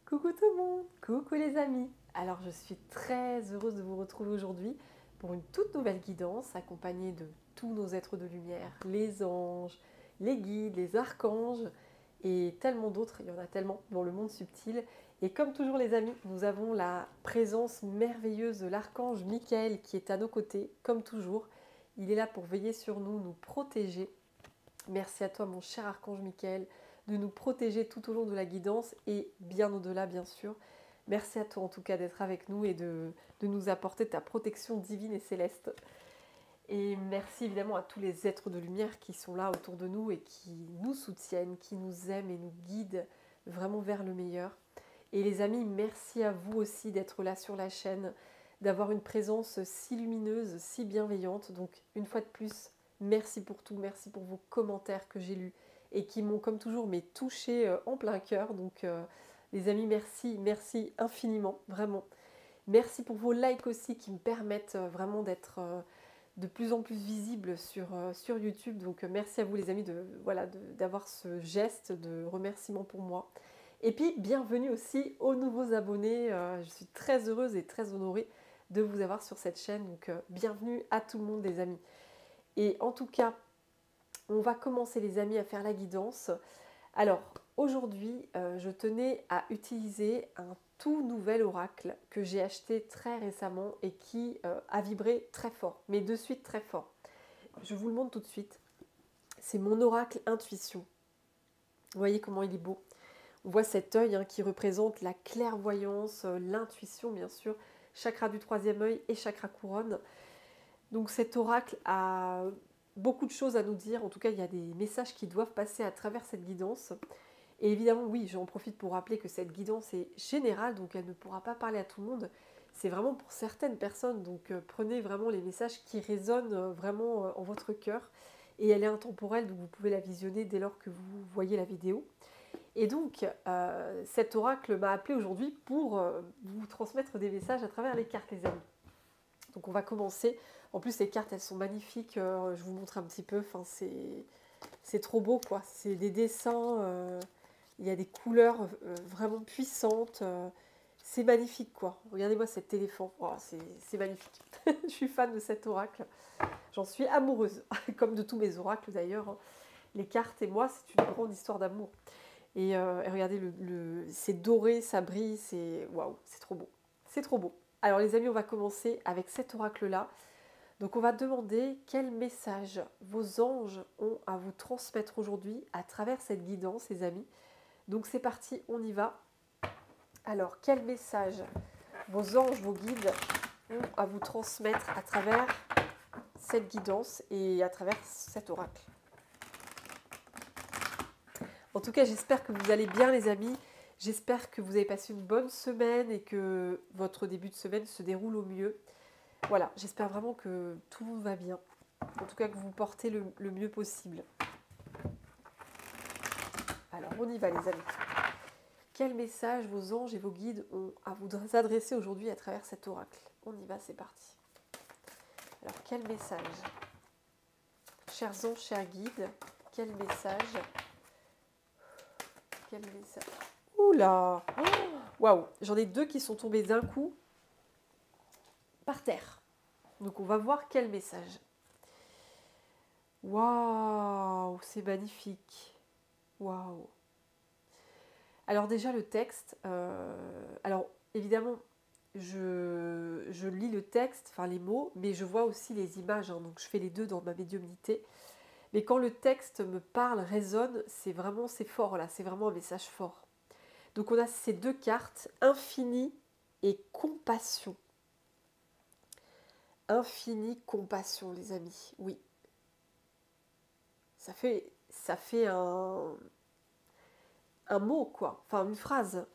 Coucou tout le monde, coucou les amis. Alors je suis très heureuse de vous retrouver aujourd'hui pour une toute nouvelle guidance accompagnée de tous nos êtres de lumière, les anges, les guides, les archanges et tellement d'autres, il y en a tellement dans le monde subtil. Et comme toujours les amis, nous avons la présence merveilleuse de l'archange Michael qui est à nos côtés, comme toujours. Il est là pour veiller sur nous, nous protéger. Merci à toi mon cher archange Michael de nous protéger tout au long de la guidance et bien au-delà bien sûr. Merci à toi en tout cas d'être avec nous et de nous apporter ta protection divine et céleste. Et merci évidemment à tous les êtres de lumière qui sont là autour de nous et qui nous soutiennent, qui nous aiment et nous guident vraiment vers le meilleur. Et les amis, merci à vous aussi d'être là sur la chaîne, d'avoir une présence si lumineuse, si bienveillante. Donc une fois de plus, merci pour tout, merci pour vos commentaires que j'ai lus et qui m'ont comme toujours touché en plein cœur. Donc les amis, merci, merci infiniment, vraiment. Merci pour vos likes aussi qui me permettent vraiment d'être de plus en plus visible sur YouTube. Donc merci à vous les amis d'avoir ce geste de remerciement pour moi. Et puis bienvenue aussi aux nouveaux abonnés. Je suis très heureuse et très honorée de vous avoir sur cette chaîne. Donc bienvenue à tout le monde les amis. Et en tout cas, on va commencer les amis à faire la guidance. Alors aujourd'hui, je tenais à utiliser un tout nouvel oracle que j'ai acheté très récemment et qui a vibré très fort, mais de suite très fort. Je vous le montre tout de suite. C'est mon oracle intuition. Vous voyez comment il est beau. On voit cet œil qui représente la clairvoyance, l'intuition bien sûr, chakra du troisième œil et chakra couronne. Donc cet oracle a beaucoup de choses à nous dire. En tout cas, il y a des messages qui doivent passer à travers cette guidance. Et évidemment, oui, j'en profite pour rappeler que cette guidance est générale, donc elle ne pourra pas parler à tout le monde. C'est vraiment pour certaines personnes, donc prenez vraiment les messages qui résonnent vraiment en votre cœur. Et elle est intemporelle, donc vous pouvez la visionner dès lors que vous voyez la vidéo. Et donc, cet oracle m'a appelé aujourd'hui pour vous transmettre des messages à travers les cartes, les amis. Donc on va commencer. En plus, ces cartes, elles sont magnifiques. Je vous montre un petit peu. Enfin, c'est trop beau, quoi. C'est des dessins. Il y a des couleurs vraiment puissantes. C'est magnifique, quoi. Regardez-moi cet éléphant. Oh, c'est magnifique. Je suis fan de cet oracle. J'en suis amoureuse, comme de tous mes oracles d'ailleurs. Les cartes et moi, c'est une grande histoire d'amour. Et regardez, c'est doré, ça brille, c'est waouh, c'est trop beau. C'est trop beau. Alors les amis, on va commencer avec cet oracle-là. Donc on va demander quel message vos anges ont à vous transmettre aujourd'hui à travers cette guidance, les amis. Donc c'est parti, on y va. Alors quel message vos anges, vos guides ont à vous transmettre à travers cette guidance et à travers cet oracle. En tout cas, j'espère que vous allez bien les amis. J'espère que vous avez passé une bonne semaine et que votre début de semaine se déroule au mieux. Voilà, j'espère vraiment que tout le monde va bien. En tout cas, que vous vous portez le mieux possible. Alors, on y va les amis. Quel message vos anges et vos guides ont à vous adresser aujourd'hui à travers cet oracle? On y va, c'est parti. Alors, quel message? Chers anges, chers guides, quel message? Quel message? Oula! Waouh! J'en ai deux qui sont tombés d'un coup par terre. Donc, on va voir quel message. Waouh! C'est magnifique. Waouh! Alors déjà le texte, alors évidemment je lis le texte, enfin les mots, mais je vois aussi les images, donc je fais les deux dans ma médiumnité. Mais quand le texte me parle, résonne, c'est fort là, c'est vraiment un message fort. Donc on a ces deux cartes, infini et compassion. Infini, compassion les amis, oui. Ça fait un mot quoi, enfin une phrase.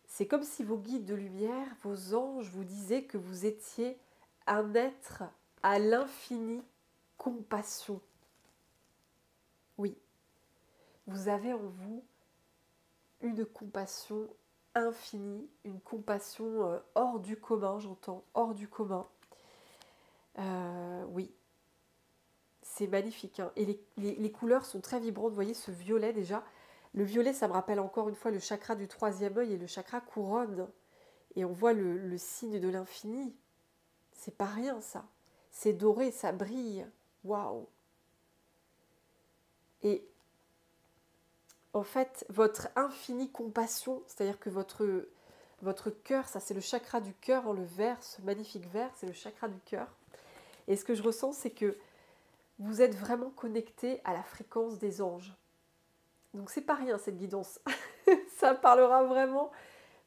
C'est comme si vos guides de lumière, vos anges vous disaient que vous étiez un être à l'infini compassion. Oui, vous avez en vous une compassion infinie, une compassion hors du commun, j'entends, hors du commun. Oui, c'est magnifique. Et les couleurs sont très vibrantes, vous voyez ce violet déjà. Le violet, ça me rappelle encore une fois le chakra du troisième œil et le chakra couronne. Et on voit le signe de l'infini. C'est pas rien ça. C'est doré, ça brille. Waouh! Et en fait, votre infinie compassion, c'est-à-dire que votre cœur, ça c'est le chakra du cœur, en le vert, ce magnifique vert, c'est le chakra du cœur. Et ce que je ressens, c'est que vous êtes vraiment connecté à la fréquence des anges. Donc c'est pas rien cette guidance. Ça parlera vraiment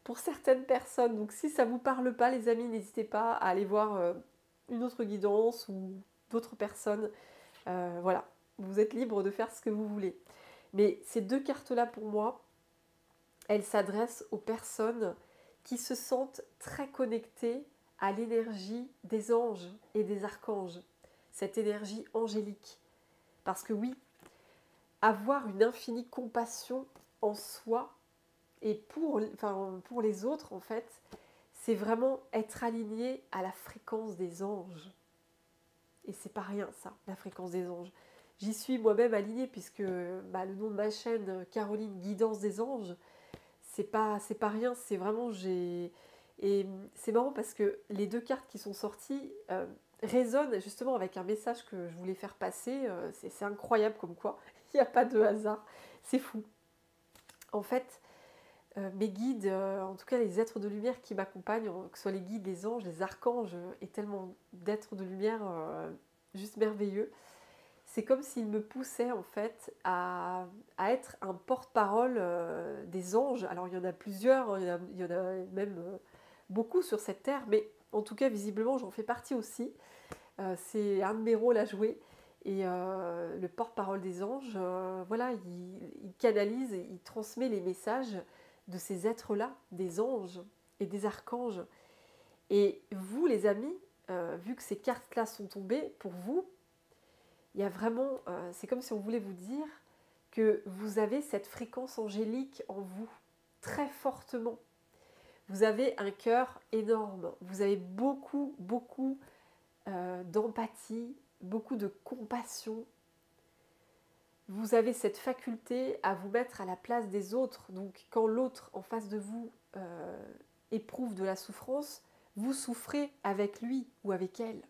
pour certaines personnes. Donc si ça ne vous parle pas, les amis, n'hésitez pas à aller voir une autre guidance ou d'autres personnes. Voilà, vous êtes libre de faire ce que vous voulez. Mais ces deux cartes-là, pour moi, elles s'adressent aux personnes qui se sentent très connectées à l'énergie des anges et des archanges, cette énergie angélique. Parce que oui, avoir une infinie compassion en soi et pour les autres, en fait, c'est vraiment être aligné à la fréquence des anges. Et c'est pas rien ça, la fréquence des anges. J'y suis moi-même alignée puisque le nom de ma chaîne, Caroline Guidance des Anges, c'est pas rien, c'est vraiment et c'est marrant parce que les deux cartes qui sont sorties résonnent justement avec un message que je voulais faire passer. C'est incroyable comme quoi, il n'y a pas de hasard, c'est fou. En fait, mes guides, en tout cas les êtres de lumière qui m'accompagnent, que ce soit les guides, les anges, les archanges, et tellement d'êtres de lumière juste merveilleux. C'est comme s'ils me poussaient en fait à être un porte-parole des anges. Alors il y en a plusieurs, il y en a même beaucoup sur cette terre, mais en tout cas visiblement j'en fais partie aussi. C'est un de mes rôles à jouer. Et le porte-parole des anges, voilà, il canalise, il transmet les messages de ces êtres-là, des anges et des archanges. Et vous les amis, vu que ces cartes-là sont tombées, pour vous, il y a vraiment, c'est comme si on voulait vous dire que vous avez cette fréquence angélique en vous, très fortement. Vous avez un cœur énorme, vous avez beaucoup, beaucoup d'empathie, beaucoup de compassion. Vous avez cette faculté à vous mettre à la place des autres. Donc quand l'autre en face de vous éprouve de la souffrance, vous souffrez avec lui ou avec elle.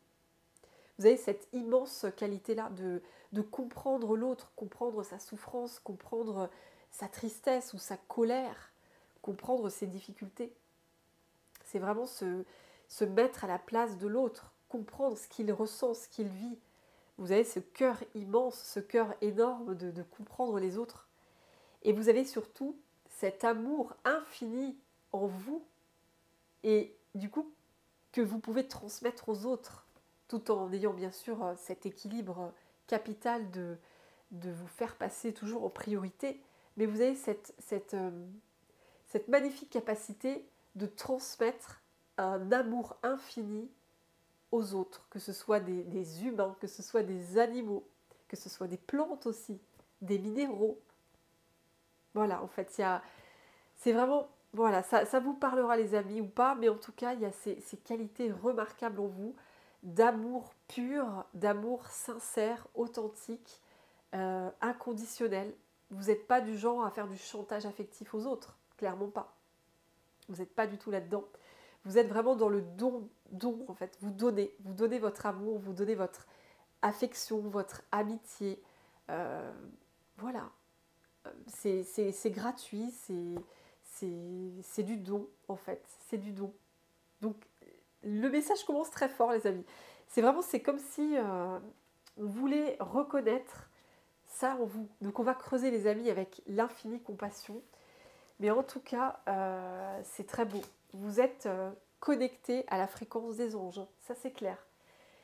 Vous avez cette immense qualité-là de comprendre l'autre, comprendre sa souffrance, comprendre sa tristesse ou sa colère, comprendre ses difficultés. C'est vraiment se mettre à la place de l'autre, comprendre ce qu'il ressent, ce qu'il vit. Vous avez ce cœur immense, ce cœur énorme de comprendre les autres. Et vous avez surtout cet amour infini en vous et du coup que vous pouvez transmettre aux autres, tout en ayant bien sûr cet équilibre capital de vous faire passer toujours en priorité. Mais vous avez cette magnifique capacité de transmettre un amour infini aux autres, que ce soit des humains, que ce soit des animaux, que ce soit des plantes aussi, des minéraux. Voilà, en fait, c'est vraiment, voilà, ça vous parlera les amis ou pas, mais en tout cas, il y a ces qualités remarquables en vous, d'amour pur, d'amour sincère, authentique, inconditionnel. Vous n'êtes pas du genre à faire du chantage affectif aux autres, clairement pas. Vous n'êtes pas du tout là-dedans. Vous êtes vraiment dans le don en fait. Vous donnez votre amour, vous donnez votre affection, votre amitié. Voilà. C'est gratuit, c'est du don en fait. C'est du don. Donc le message commence très fort les amis. C'est comme si on voulait reconnaître ça en vous. Donc on va creuser les amis avec l'infinie compassion. Mais en tout cas, c'est très beau. Vous êtes connecté à la fréquence des anges, ça c'est clair.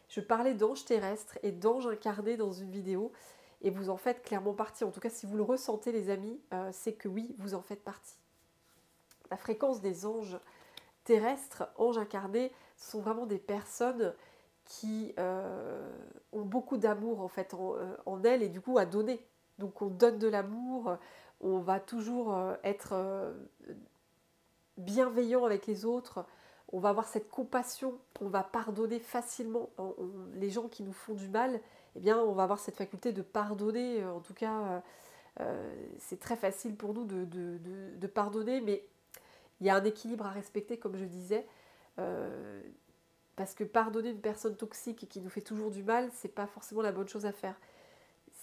Je parlais d'anges terrestres et d'anges incarnés dans une vidéo, et vous en faites clairement partie. En tout cas, si vous le ressentez les amis, c'est que oui, vous en faites partie. La fréquence des anges terrestres, anges incarnés, sont vraiment des personnes qui ont beaucoup d'amour en fait en elles et du coup à donner. Donc on donne de l'amour, on va toujours être bienveillant avec les autres, on va avoir cette compassion, on va pardonner facilement. Les gens qui nous font du mal, eh bien, on va avoir cette faculté de pardonner, en tout cas c'est très facile pour nous de pardonner, mais il y a un équilibre à respecter, comme je disais, parce que pardonner une personne toxique et qui nous fait toujours du mal, c'est pas forcément la bonne chose à faire.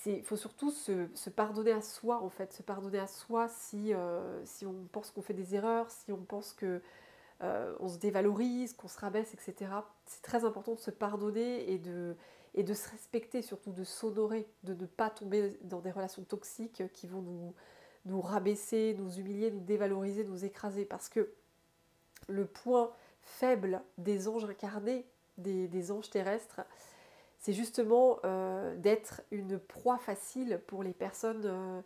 Il faut surtout se pardonner à soi, en fait, se pardonner à soi si on pense qu'on fait des erreurs, si on pense que on se dévalorise, qu'on se rabaisse, etc. C'est très important de se pardonner et de se respecter, surtout de s'honorer, de ne pas tomber dans des relations toxiques qui vont nous rabaisser, nous humilier, nous dévaloriser, nous écraser. Parce que le point faible des anges incarnés, des anges terrestres, c'est justement d'être une proie facile pour les personnes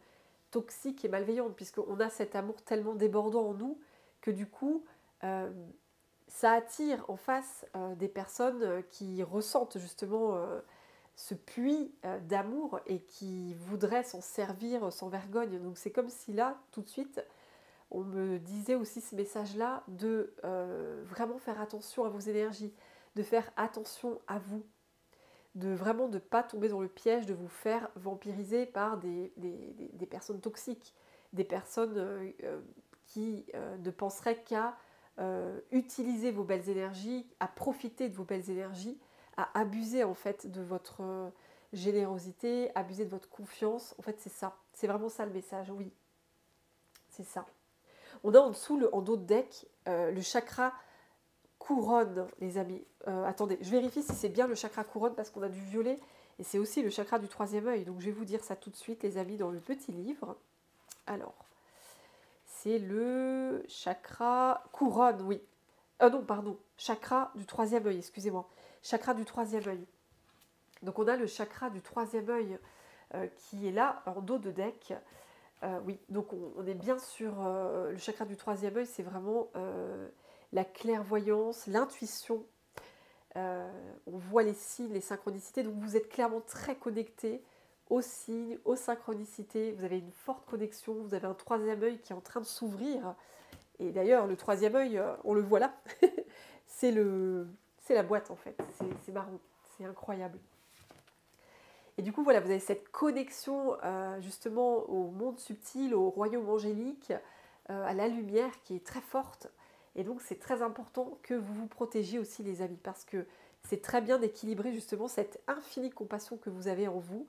toxiques et malveillantes, puisqu'on a cet amour tellement débordant en nous que du coup, euh, ça attire en face des personnes qui ressentent justement ce puits d'amour et qui voudraient s'en servir sans vergogne. Donc c'est comme si là, tout de suite, on me disait aussi ce message-là de vraiment faire attention à vos énergies, de faire attention à vous, de vraiment ne pas tomber dans le piège de vous faire vampiriser par des personnes toxiques, des personnes qui ne penseraient qu'à utiliser vos belles énergies, à profiter de vos belles énergies, à abuser en fait de votre générosité, abuser de votre confiance. En fait, c'est ça. C'est vraiment ça le message, oui. C'est ça. On a en dessous, en dos de deck, le chakra couronne, les amis. Attendez, je vérifie si c'est bien le chakra couronne parce qu'on a du violet et c'est aussi le chakra du troisième œil. Donc je vais vous dire ça tout de suite, les amis, dans le petit livre. Alors, c'est le chakra couronne, oui. Non, pardon, chakra du troisième œil, excusez-moi. Chakra du troisième œil. Donc on a le chakra du troisième œil qui est là, en dos de deck. Oui, donc on est bien sur le chakra du troisième œil, c'est vraiment la clairvoyance, l'intuition. On voit les signes, les synchronicités, donc vous êtes clairement très connecté aux signes, aux synchronicités. Vous avez une forte connexion, vous avez un troisième œil qui est en train de s'ouvrir. Et d'ailleurs, le troisième œil, on le voit là, c'est la boîte en fait. C'est marrant, c'est incroyable. Et du coup, voilà, vous avez cette connexion justement au monde subtil, au royaume angélique, à la lumière qui est très forte. Et donc, c'est très important que vous vous protégiez aussi, les amis, parce que c'est très bien d'équilibrer justement cette infinie compassion que vous avez en vous.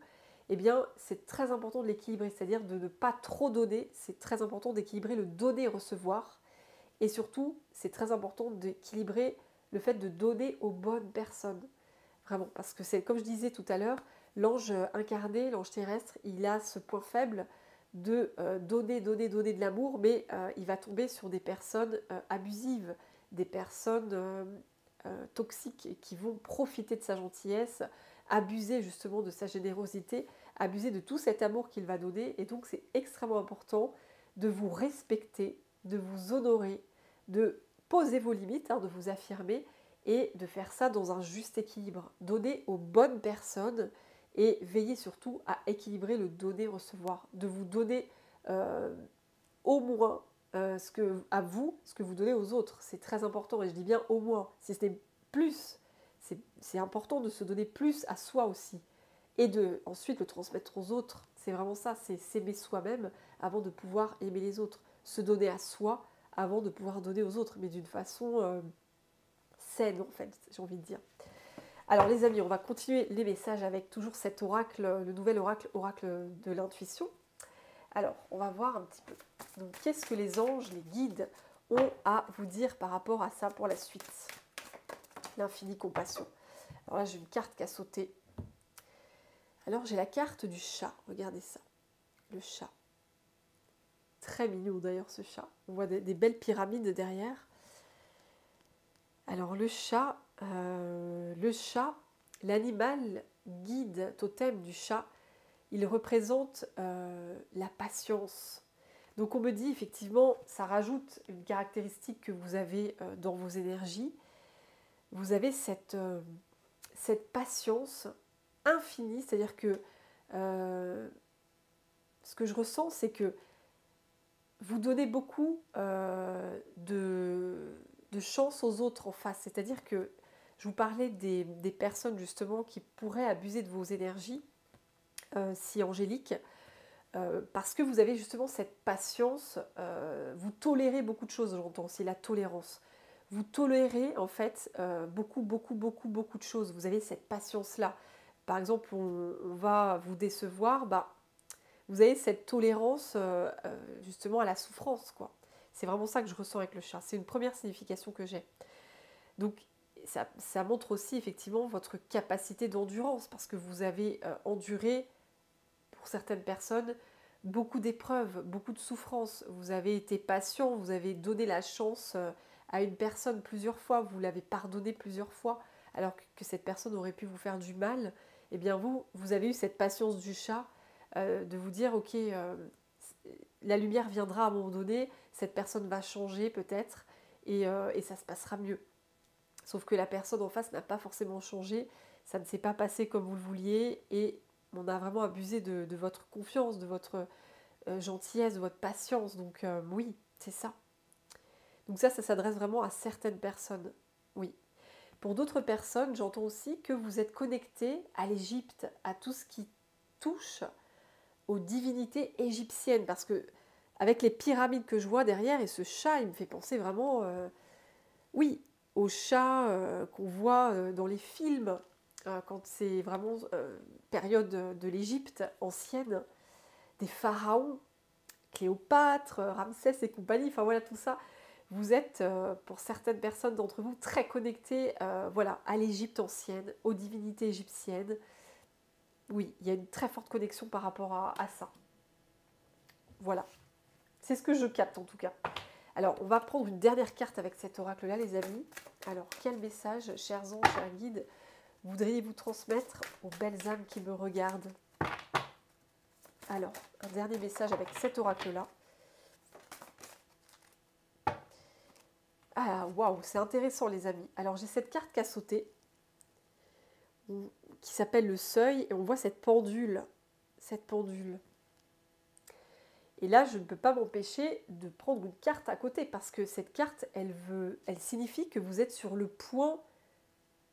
Eh bien, c'est très important de l'équilibrer, c'est-à-dire de ne pas trop donner. C'est très important d'équilibrer le donner et recevoir. Et surtout, c'est très important d'équilibrer le fait de donner aux bonnes personnes. Vraiment, parce que c'est comme je disais tout à l'heure, l'ange incarné, l'ange terrestre, il a ce point faible de donner de l'amour, mais il va tomber sur des personnes abusives, des personnes toxiques qui vont profiter de sa gentillesse, abuser justement de sa générosité, abuser de tout cet amour qu'il va donner. Et donc c'est extrêmement important de vous respecter, de vous honorer, de poser vos limites, de vous affirmer et de faire ça dans un juste équilibre. Donner aux bonnes personnes et veiller surtout à équilibrer le donner-recevoir, de vous donner au moins à vous ce que vous donnez aux autres. C'est très important et je dis bien au moins, si ce n'est plus, c'est important de se donner plus à soi aussi et de ensuite le transmettre aux autres. C'est vraiment ça, c'est s'aimer soi-même avant de pouvoir aimer les autres. Se donner à soi avant de pouvoir donner aux autres, mais d'une façon saine en fait, j'ai envie de dire. Alors les amis, on va continuer les messages avec toujours cet oracle, le nouvel oracle de l'intuition. Alors, on va voir un petit peu. Donc, qu'est-ce que les anges, les guides ont à vous dire par rapport à ça pour la suite? L'infinie compassion. Alors là, j'ai une carte qui a sauté. Alors, j'ai la carte du chat. Regardez ça. Le chat. Très mignon d'ailleurs ce chat. On voit des belles pyramides derrière. Alors, le chat, l'animal guide totem du chat, il représente la patience. Donc on me dit effectivement, ça rajoute une caractéristique que vous avez dans vos énergies. Vous avez cette patience infinie, c'est-à-dire que ce que je ressens, c'est que vous donnez beaucoup de chance aux autres en face. C'est-à-dire que je vous parlais des personnes justement qui pourraient abuser de vos énergies si angéliques. parce que vous avez justement cette patience, vous tolérez beaucoup de choses, j'entends aussi la tolérance. Vous tolérez en fait beaucoup, beaucoup, beaucoup, beaucoup de choses. Vous avez cette patience-là. Par exemple, on va vous décevoir, bah, vous avez cette tolérance justement à la souffrance, quoi. C'est vraiment ça que je ressens avec le chat. C'est une première signification que j'ai. Donc, ça montre aussi effectivement votre capacité d'endurance, parce que vous avez enduré, pour certaines personnes, beaucoup d'épreuves, beaucoup de souffrances. Vous avez été patient, vous avez donné la chance à une personne plusieurs fois, vous l'avez pardonné plusieurs fois, alors que cette personne aurait pu vous faire du mal. Eh bien vous avez eu cette patience du chat de vous dire, ok, la lumière viendra à un moment donné, cette personne va changer peut-être, et ça se passera mieux. Sauf que la personne en face n'a pas forcément changé, ça ne s'est pas passé comme vous le vouliez, et on a vraiment abusé de votre confiance, de votre gentillesse, de votre patience. Donc oui, c'est ça. Donc ça s'adresse vraiment à certaines personnes. Oui. Pour d'autres personnes, j'entends aussi que vous êtes connecté à l'Égypte, à tout ce qui touche aux divinités égyptiennes. Parce que avec les pyramides que je vois derrière, et ce chat, il me fait penser vraiment, oui, aux chats qu'on voit dans les films, quand c'est vraiment période de l'Égypte ancienne, des pharaons, Cléopâtre, Ramsès et compagnie, enfin voilà tout ça. Vous êtes, pour certaines personnes d'entre vous, très connectés voilà, à l'Égypte ancienne, aux divinités égyptiennes. Oui, il y a une très forte connexion par rapport à ça. Voilà, c'est ce que je capte en tout cas. Alors, on va prendre une dernière carte avec cet oracle-là, les amis. Alors, quel message, chers anges, chers guides, voudriez-vous transmettre aux belles âmes qui me regardent? Alors, un dernier message avec cet oracle-là. Ah, waouh, c'est intéressant, les amis. Alors, j'ai cette carte qui a sauté, qui s'appelle le seuil, et on voit cette pendule. Cette pendule. Et là, je ne peux pas m'empêcher de prendre une carte à côté, parce que cette carte, elle signifie que vous êtes sur le point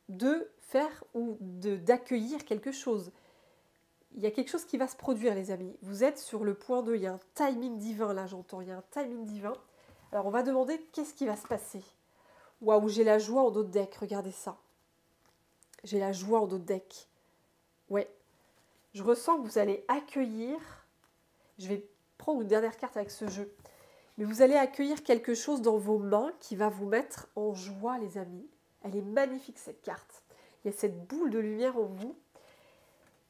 de faire ou d'accueillir quelque chose. Il y a quelque chose qui va se produire, les amis. Vous êtes sur le point de... Il y a un timing divin, là, j'entends. Il y a un timing divin. Alors, on va demander qu'est-ce qui va se passer. Waouh, j'ai la joie en dos de deck. Regardez ça. J'ai la joie en dos de deck. Ouais. Je ressens que vous allez accueillir... Je vais prendre une dernière carte avec ce jeu. Mais vous allez accueillir quelque chose dans vos mains qui va vous mettre en joie, les amis. Elle est magnifique, cette carte. Il y a cette boule de lumière en vous.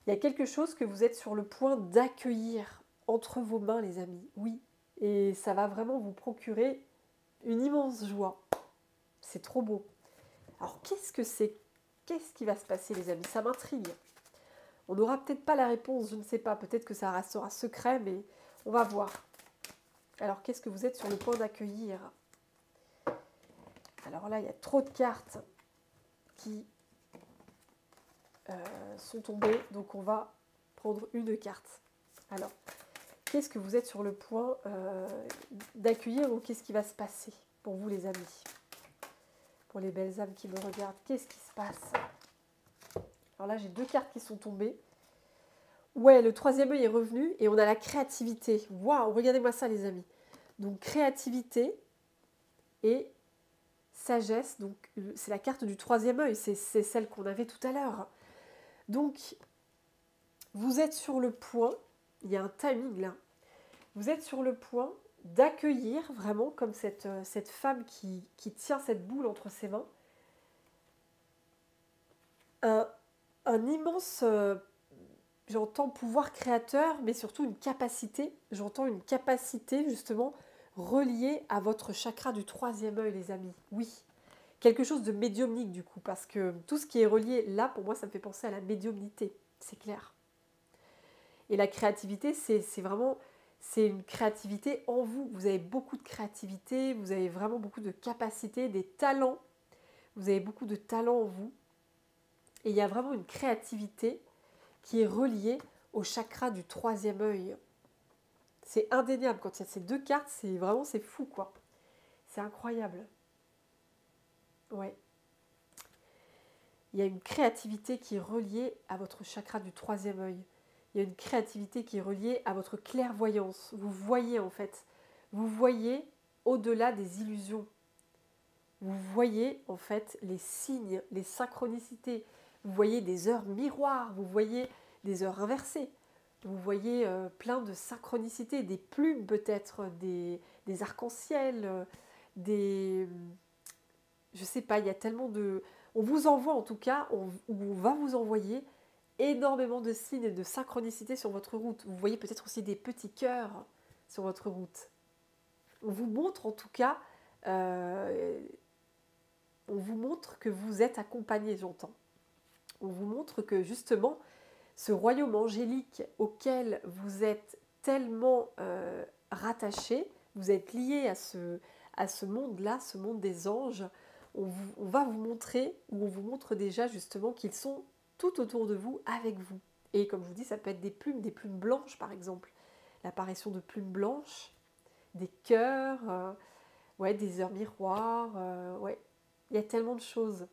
Il y a quelque chose que vous êtes sur le point d'accueillir entre vos mains, les amis. Oui. Et ça va vraiment vous procurer une immense joie. C'est trop beau. Alors, qu'est-ce que c'est? Qu'est-ce qui va se passer, les amis? Ça m'intrigue. On n'aura peut-être pas la réponse, je ne sais pas. Peut-être que ça restera secret, mais on va voir. Alors, qu'est-ce que vous êtes sur le point d'accueillir? Alors là, il y a trop de cartes qui sont tombées. Donc, on va prendre une carte. Alors, qu'est-ce que vous êtes sur le point d'accueillir ou qu'est-ce qui va se passer pour vous, les amis? Pour les belles âmes qui me regardent, qu'est-ce qui se passe? Alors là, j'ai deux cartes qui sont tombées. Ouais, le troisième œil est revenu et on a la créativité. Waouh, regardez-moi ça, les amis. Donc, créativité et sagesse. Donc, c'est la carte du troisième œil. C'est celle qu'on avait tout à l'heure. Donc, vous êtes sur le point, il y a un timing là, vous êtes sur le point d'accueillir vraiment comme cette femme qui tient cette boule entre ses mains, un immense, j'entends pouvoir créateur, mais surtout une capacité, j'entends une capacité justement reliée à votre chakra du troisième œil, les amis. Oui, quelque chose de médiumnique du coup, parce que tout ce qui est relié là, pour moi, ça me fait penser à la médiumnité, c'est clair. Et la créativité, c'est vraiment, c'est une créativité en vous. Vous avez beaucoup de créativité, vous avez vraiment beaucoup de capacités, des talents. Vous avez beaucoup de talents en vous. Et il y a vraiment une créativité qui est reliée au chakra du troisième œil. C'est indéniable. Quand il y a ces deux cartes, c'est fou, quoi. C'est incroyable. Ouais. Il y a une créativité qui est reliée à votre chakra du troisième œil. il y a une créativité qui est reliée à votre clairvoyance. Vous voyez en fait, vous voyez au-delà des illusions. Vous voyez en fait les signes, les synchronicités. Vous voyez des heures miroirs, vous voyez des heures inversées. Vous voyez plein de synchronicités, des plumes peut-être, des arcs-en-ciel, des... Je sais pas, il y a tellement de... On vous envoie en tout cas, on va vous envoyer énormément de signes et de synchronicités sur votre route. Vous voyez peut-être aussi des petits cœurs sur votre route. On vous montre en tout cas... on vous montre que vous êtes accompagné, j'entends. On vous montre que justement, ce royaume angélique auquel vous êtes tellement rattaché, vous êtes lié à ce monde-là, ce monde des anges, on va vous montrer, ou on vous montre déjà justement qu'ils sont tout autour de vous, avec vous. Et comme je vous dis, ça peut être des plumes blanches par exemple. L'apparition de plumes blanches, des cœurs, ouais, des heures miroirs, ouais. Il y a tellement de choses.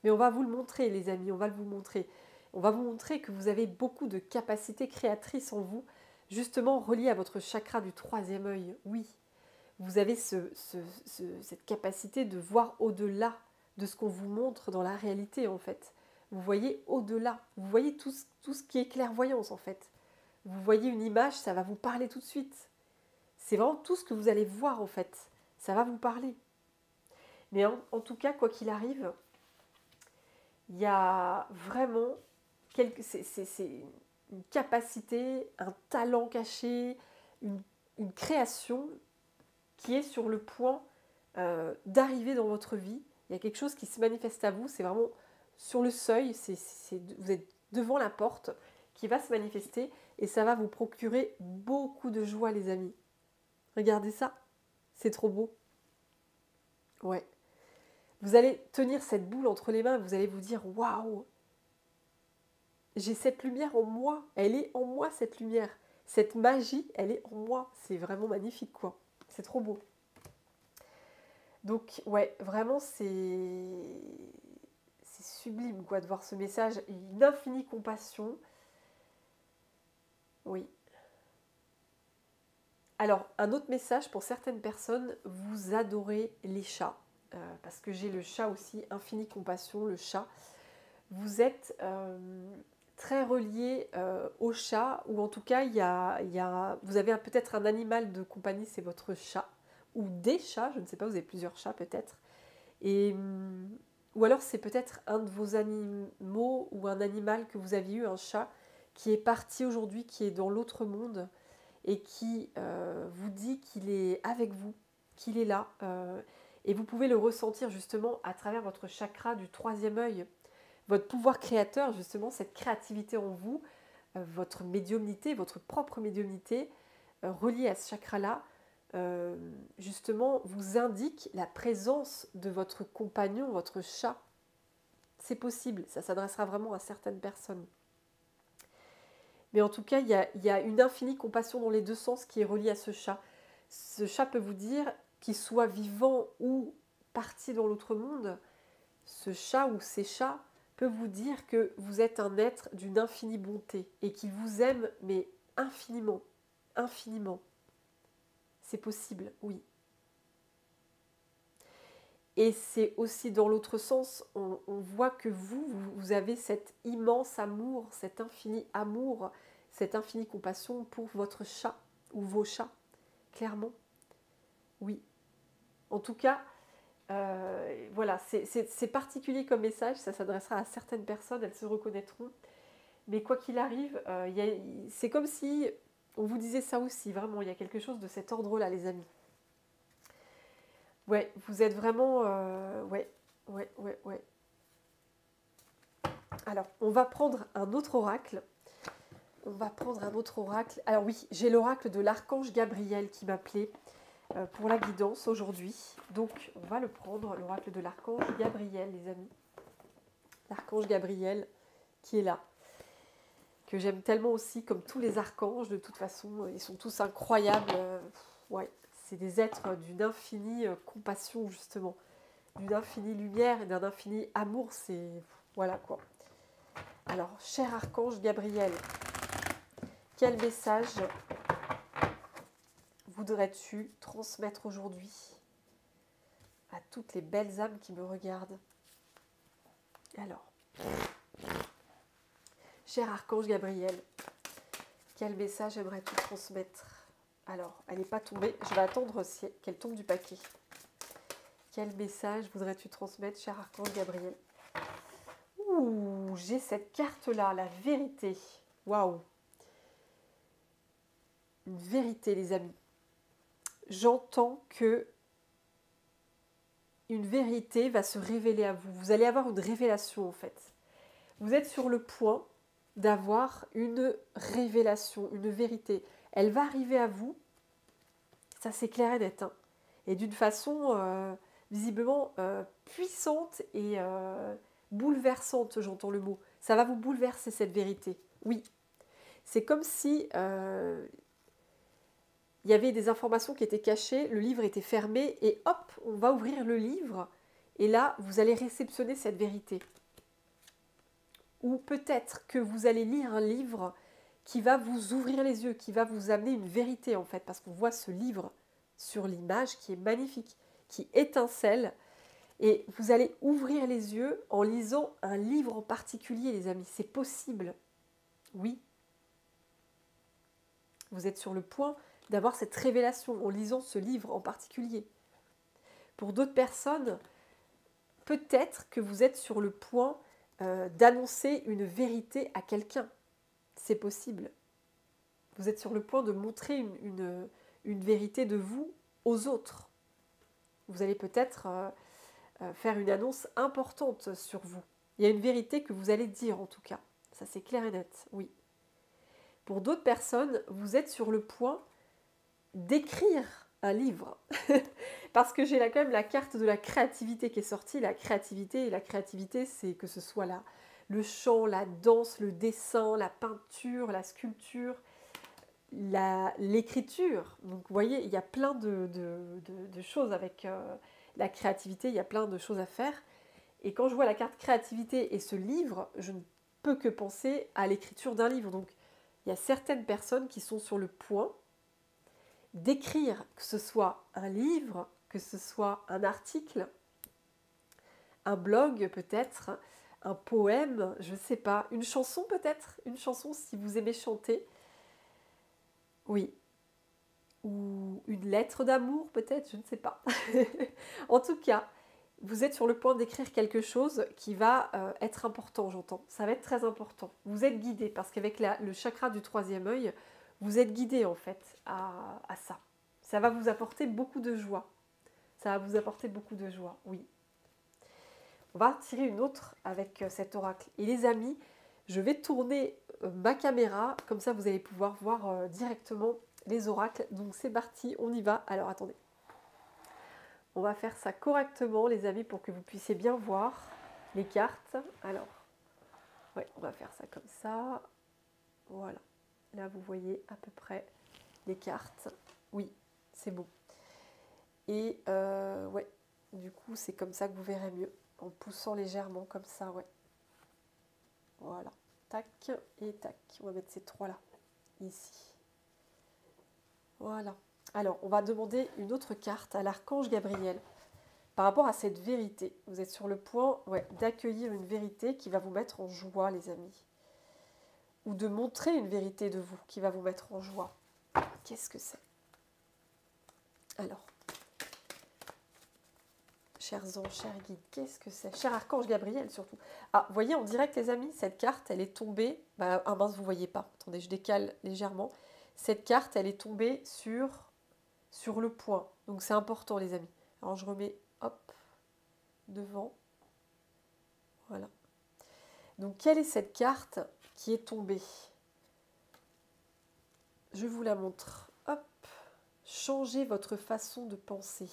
Mais on va vous le montrer, les amis, on va vous montrer. On va vous montrer que vous avez beaucoup de capacités créatrices en vous, justement reliées à votre chakra du troisième œil. Oui, vous avez cette capacité de voir au-delà de ce qu'on vous montre dans la réalité, en fait. Vous voyez au-delà. Vous voyez tout ce qui est clairvoyance, en fait. Vous voyez une image, ça va vous parler tout de suite. C'est vraiment tout ce que vous allez voir, en fait. Ça va vous parler. Mais en tout cas, quoi qu'il arrive, il y a vraiment c'est une capacité, un talent caché, une création qui est sur le point d'arriver dans votre vie. Il y a quelque chose qui se manifeste à vous, c'est vraiment sur le seuil, vous êtes devant la porte qui va se manifester et ça va vous procurer beaucoup de joie, les amis. Regardez ça, c'est trop beau. Ouais. Vous allez tenir cette boule entre les mains et vous allez vous dire « Waouh, j'ai cette lumière en moi, elle est en moi cette lumière. Cette magie, elle est en moi. » C'est vraiment magnifique, quoi. C'est trop beau. Donc, ouais, vraiment, c'est sublime, quoi, de voir ce message. Une infinie compassion. Oui. Alors, un autre message pour certaines personnes, vous adorez les chats. Parce que j'ai le chat aussi, infinie compassion, le chat. Vous êtes très relié au chat, ou en tout cas, vous avez peut-être un animal de compagnie, c'est votre chat, ou des chats, je ne sais pas, vous avez plusieurs chats peut-être. Ou alors c'est peut-être un de vos animaux ou un animal que vous aviez eu, un chat, qui est parti aujourd'hui, qui est dans l'autre monde, et qui vous dit qu'il est avec vous, qu'il est là. Et vous pouvez le ressentir justement à travers votre chakra du troisième œil. Votre pouvoir créateur, justement, cette créativité en vous, votre médiumnité, votre propre médiumnité, reliée à ce chakra-là, justement, vous indique la présence de votre compagnon, votre chat. C'est possible, ça s'adressera vraiment à certaines personnes. Mais en tout cas, il y a une infinie compassion dans les deux sens qui est reliée à ce chat. Ce chat peut vous dire, qu'il soit vivant ou parti dans l'autre monde, ce chat ou ces chats peut vous dire que vous êtes un être d'une infinie bonté et qui vous aime, mais infiniment, infiniment. C'est possible, oui. Et c'est aussi dans l'autre sens, on voit que vous avez cet immense amour, cet infini amour, cette infinie compassion pour votre chat ou vos chats, clairement. Oui. En tout cas, voilà, c'est particulier comme message, ça s'adressera à certaines personnes, elles se reconnaîtront. Mais quoi qu'il arrive, c'est comme si on vous disait ça aussi, vraiment, il y a quelque chose de cet ordre-là, les amis. Ouais, vous êtes vraiment... ouais. Alors, on va prendre un autre oracle. Alors oui, j'ai l'oracle de l'archange Gabriel qui m'appelait pour la guidance aujourd'hui. Donc, on va le prendre, l'oracle de l'archange Gabriel, les amis. L'archange Gabriel qui est là. Que j'aime tellement aussi, comme tous les archanges, de toute façon. Ils sont tous incroyables. Ouais, c'est des êtres d'une infinie compassion, justement. D'une infinie lumière et d'un infini amour. C'est... Voilà, quoi. Alors, cher archange Gabriel, Quel message voudrais-tu transmettre aujourd'hui à toutes les belles âmes qui me regardent? Alors, cher Archange Gabriel, quel message aimerais-tu transmettre? Alors, elle n'est pas tombée, je vais attendre qu'elle tombe du paquet. Quel message voudrais-tu transmettre, cher Archange Gabriel? Ouh, j'ai cette carte-là, la vérité. Waouh! Une vérité, les amis. J'entends que une vérité va se révéler à vous. Vous allez avoir une révélation, en fait. Vous êtes sur le point d'avoir une révélation, une vérité. Elle va arriver à vous, ça c'est clair et net, hein, et d'une façon visiblement puissante et bouleversante, j'entends le mot. Ça va vous bouleverser, cette vérité. Oui, c'est comme si il y avait des informations qui étaient cachées, le livre était fermé, et hop, on va ouvrir le livre, et là, vous allez réceptionner cette vérité. Ou peut-être que vous allez lire un livre qui va vous ouvrir les yeux, qui va vous amener une vérité en fait, parce qu'on voit ce livre sur l'image qui est magnifique, qui étincelle, et vous allez ouvrir les yeux en lisant un livre en particulier, les amis, c'est possible. Oui. Vous êtes sur le point d'avoir cette révélation en lisant ce livre en particulier. Pour d'autres personnes, peut-être que vous êtes sur le point d'annoncer une vérité à quelqu'un. C'est possible. Vous êtes sur le point de montrer une vérité de vous aux autres. Vous allez peut-être faire une annonce importante sur vous. Il y a une vérité que vous allez dire en tout cas. Ça c'est clair et net, oui. Pour d'autres personnes, vous êtes sur le point d'écrire un livre. Parce que j'ai là quand même la carte de la créativité qui est sortie. La créativité, c'est que ce soit là, le chant, la danse, le dessin, la peinture, la sculpture, l'écriture. Donc vous voyez, il y a plein de choses avec la créativité, il y a plein de choses à faire. Et quand je vois la carte créativité et ce livre, je ne peux que penser à l'écriture d'un livre. Donc il y a certaines personnes qui sont sur le point d'écrire, que ce soit un livre, que ce soit un article, un blog peut-être, un poème, je ne sais pas, une chanson peut-être, une chanson si vous aimez chanter, oui, ou une lettre d'amour peut-être, je ne sais pas. En tout cas, vous êtes sur le point d'écrire quelque chose qui va être important, j'entends, ça va être très important. Vous êtes guidé parce qu'avec le chakra du troisième œil, vous êtes guidé en fait à ça. Ça va vous apporter beaucoup de joie. Ça va vous apporter beaucoup de joie, oui. On va tirer une autre avec cet oracle. Et les amis, je vais tourner ma caméra, comme ça vous allez pouvoir voir directement les oracles. Donc c'est parti, on y va. Alors attendez. On va faire ça correctement les amis pour que vous puissiez bien voir les cartes. Alors, ouais, on va faire ça comme ça. Voilà. Là vous voyez à peu près les cartes. Oui, c'est bon. Et ouais, du coup c'est comme ça que vous verrez mieux. En poussant légèrement comme ça, ouais. Voilà. Tac et tac. On va mettre ces trois-là, ici. Voilà. Alors, on va demander une autre carte à l'archange Gabriel. Par rapport à cette vérité, vous êtes sur le point d'accueillir une vérité qui va vous mettre en joie, les amis. Ou de montrer une vérité de vous qui va vous mettre en joie. Qu'est-ce que c'est? Alors, chers anges, chers guides, qu'est-ce que c'est? Cher archange Gabriel, surtout. Ah, vous voyez, en direct, les amis, cette carte, elle est tombée... Bah, ah mince, vous ne voyez pas. Attendez, je décale légèrement. Cette carte, elle est tombée sur le point. Donc, c'est important, les amis. Alors, je remets, hop, devant. Voilà. Donc, quelle est cette carte qui est tombée? Je vous la montre. Hop. Changez votre façon de penser.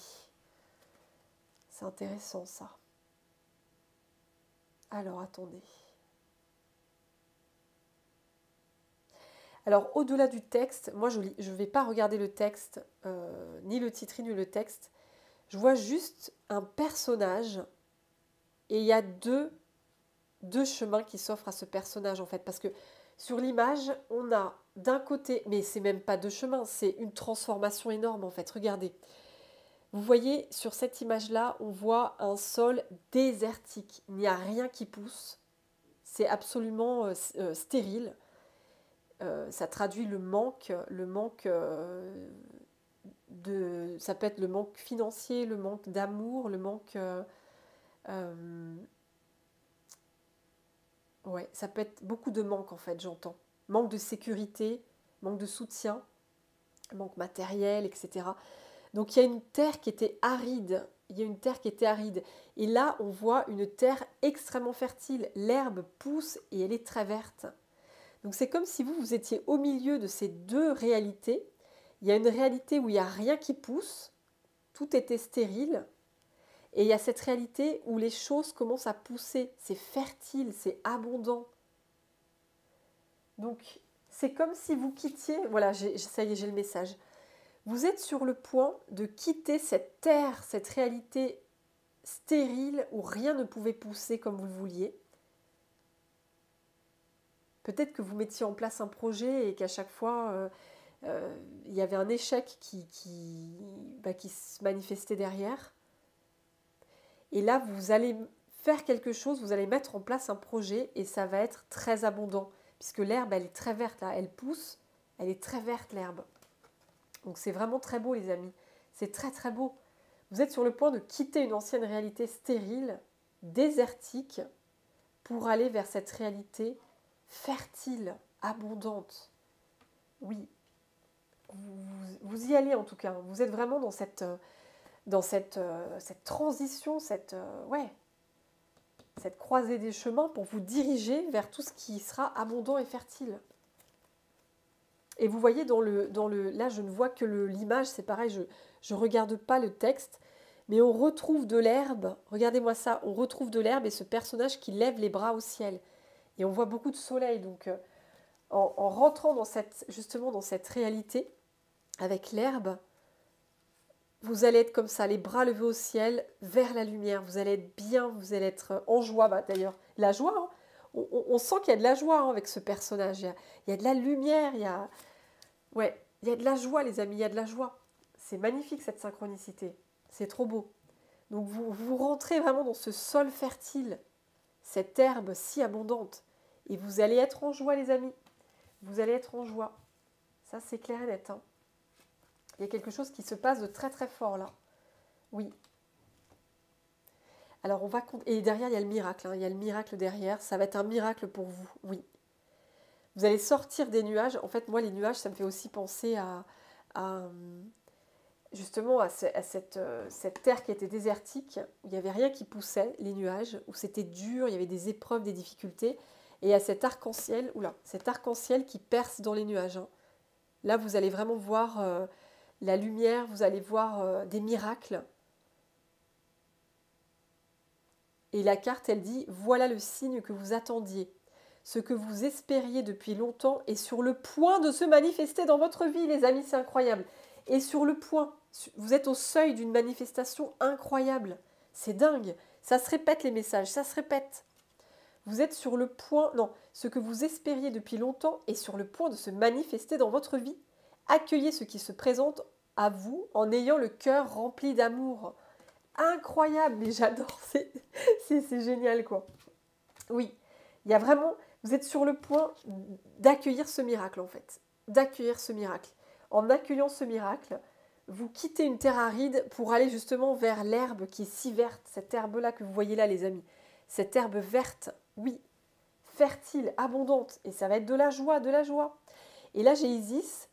C'est intéressant ça. Alors attendez. Alors au-delà du texte, moi je ne vais pas regarder le texte, ni le titre, ni le texte. Je vois juste un personnage et il y a deux chemins qui s'offrent à ce personnage en fait. Parce que Sur l'image, on a d'un côté, mais c'est même pas deux chemins, c'est une transformation énorme en fait. Regardez. Vous voyez, sur cette image-là, on voit un sol désertique. Il n'y a rien qui pousse. C'est absolument stérile. Ça traduit le manque ça peut être le manque financier, le manque d'amour, le manque, euh, ouais, ça peut être beaucoup de manque en fait, j'entends. Manque de sécurité, manque de soutien, manque matériel, etc. Donc il y a une terre qui était aride. Il y a une terre qui était aride. Et là, on voit une terre extrêmement fertile. L'herbe pousse et elle est très verte. Donc c'est comme si vous étiez au milieu de ces deux réalités. Il y a une réalité où il n'y a rien qui pousse, tout était stérile. Et il y a cette réalité où les choses commencent à pousser. C'est fertile, c'est abondant. Donc c'est comme si vous quittiez... Voilà, ça y est, j'ai le message. Vous êtes sur le point de quitter cette terre, cette réalité stérile où rien ne pouvait pousser comme vous le vouliez. Peut-être que vous mettiez en place un projet et qu'à chaque fois, il y avait un échec qui se manifestait derrière. Et là, vous allez faire quelque chose, vous allez mettre en place un projet et ça va être très abondant. Puisque l'herbe, elle est très verte, là, elle pousse, elle est très verte l'herbe. Donc c'est vraiment très beau les amis, c'est très très beau. Vous êtes sur le point de quitter une ancienne réalité stérile, désertique, pour aller vers cette réalité fertile, abondante. Oui, vous y allez en tout cas, vous êtes vraiment dans cette transition, cette croisée des chemins pour vous diriger vers tout ce qui sera abondant et fertile. Et vous voyez, là, je ne vois que l'image, c'est pareil, je ne regarde pas le texte, mais on retrouve de l'herbe, regardez-moi ça, on retrouve de l'herbe et ce personnage qui lève les bras au ciel. Et on voit beaucoup de soleil, donc en rentrant justement dans cette réalité, avec l'herbe, vous allez être comme ça, les bras levés au ciel, vers la lumière, vous allez être bien, vous allez être en joie, d'ailleurs, la joie, hein. On sent qu'il y a de la joie hein, avec ce personnage, il y a de la lumière, il y a de la joie les amis, il y a de la joie. C'est magnifique cette synchronicité, c'est trop beau. Donc vous rentrez vraiment dans ce sol fertile, cette herbe si abondante, et vous allez être en joie les amis, vous allez être en joie. Ça c'est clair et net. Hein. Il y a quelque chose qui se passe de très très fort là. Oui. Alors on va... Et derrière il y a le miracle, hein. Il y a le miracle derrière, ça va être un miracle pour vous, oui. Vous allez sortir des nuages. En fait, moi, les nuages, ça me fait aussi penser justement à cette terre qui était désertique, où il n'y avait rien qui poussait, les nuages, où c'était dur, il y avait des épreuves, des difficultés, et à cet arc-en-ciel, qui perce dans les nuages. Hein. Là, vous allez vraiment voir la lumière, vous allez voir des miracles. Et la carte, elle dit, voilà le signe que vous attendiez. Ce que vous espériez depuis longtemps est sur le point de se manifester dans votre vie, les amis, c'est incroyable. Et sur le point, vous êtes au seuil d'une manifestation incroyable. C'est dingue. Ça se répète les messages, ça se répète. Vous êtes sur le point, non, ce que vous espériez depuis longtemps est sur le point de se manifester dans votre vie. Accueillez ce qui se présente à vous en ayant le cœur rempli d'amour. Incroyable, mais j'adore, c'est génial quoi. Oui, il y a vraiment... Vous êtes sur le point d'accueillir ce miracle en fait. D'accueillir ce miracle. En accueillant ce miracle, vous quittez une terre aride pour aller justement vers l'herbe qui est si verte. Cette herbe-là que vous voyez là les amis. Cette herbe verte, oui, fertile, abondante. Et ça va être de la joie, de la joie. Et là j'ai Isis.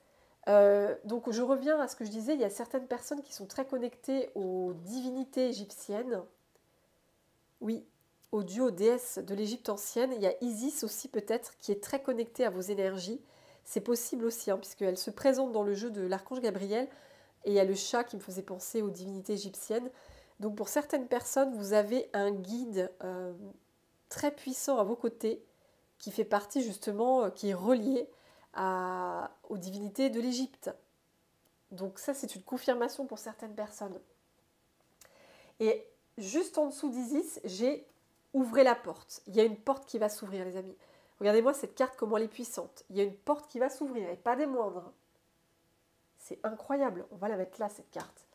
Donc je reviens à ce que je disais. Il y a certaines personnes qui sont très connectées aux divinités égyptiennes. Oui, aux dieux, aux déesses de l'Égypte ancienne. Il y a Isis aussi peut-être qui est très connectée à vos énergies. C'est possible aussi, hein, puisqu'elle se présente dans le jeu de l'archange Gabriel. Et il y a le chat qui me faisait penser aux divinités égyptiennes. Donc pour certaines personnes, vous avez un guide très puissant à vos côtés qui fait partie justement, qui est relié aux divinités de l'Égypte. Donc ça, c'est une confirmation pour certaines personnes. Et juste en dessous d'Isis, j'ai « Ouvrez la porte ». Il y a une porte qui va s'ouvrir, les amis. Regardez-moi cette carte, comment elle est puissante. Il y a une porte qui va s'ouvrir, et pas des moindres. C'est incroyable. On va la mettre là, cette carte.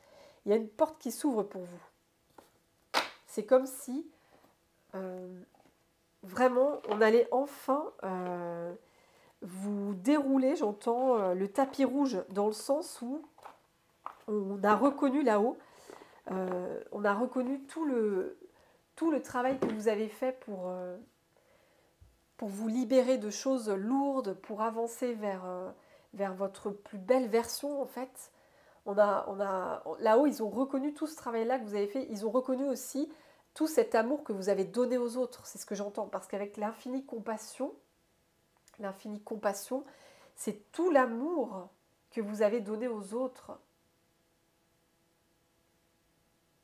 Il y a une porte qui s'ouvre pour vous. C'est comme si, vraiment, on allait enfin vous dérouler, j'entends, le tapis rouge, dans le sens où on a reconnu là-haut, on a reconnu tout le travail que vous avez fait pour vous libérer de choses lourdes, pour avancer vers votre plus belle version, en fait. Là-haut, ils ont reconnu tout ce travail-là que vous avez fait. Ils ont reconnu aussi tout cet amour que vous avez donné aux autres. C'est ce que j'entends. Parce qu'avec l'infinie compassion, c'est tout l'amour que vous avez donné aux autres.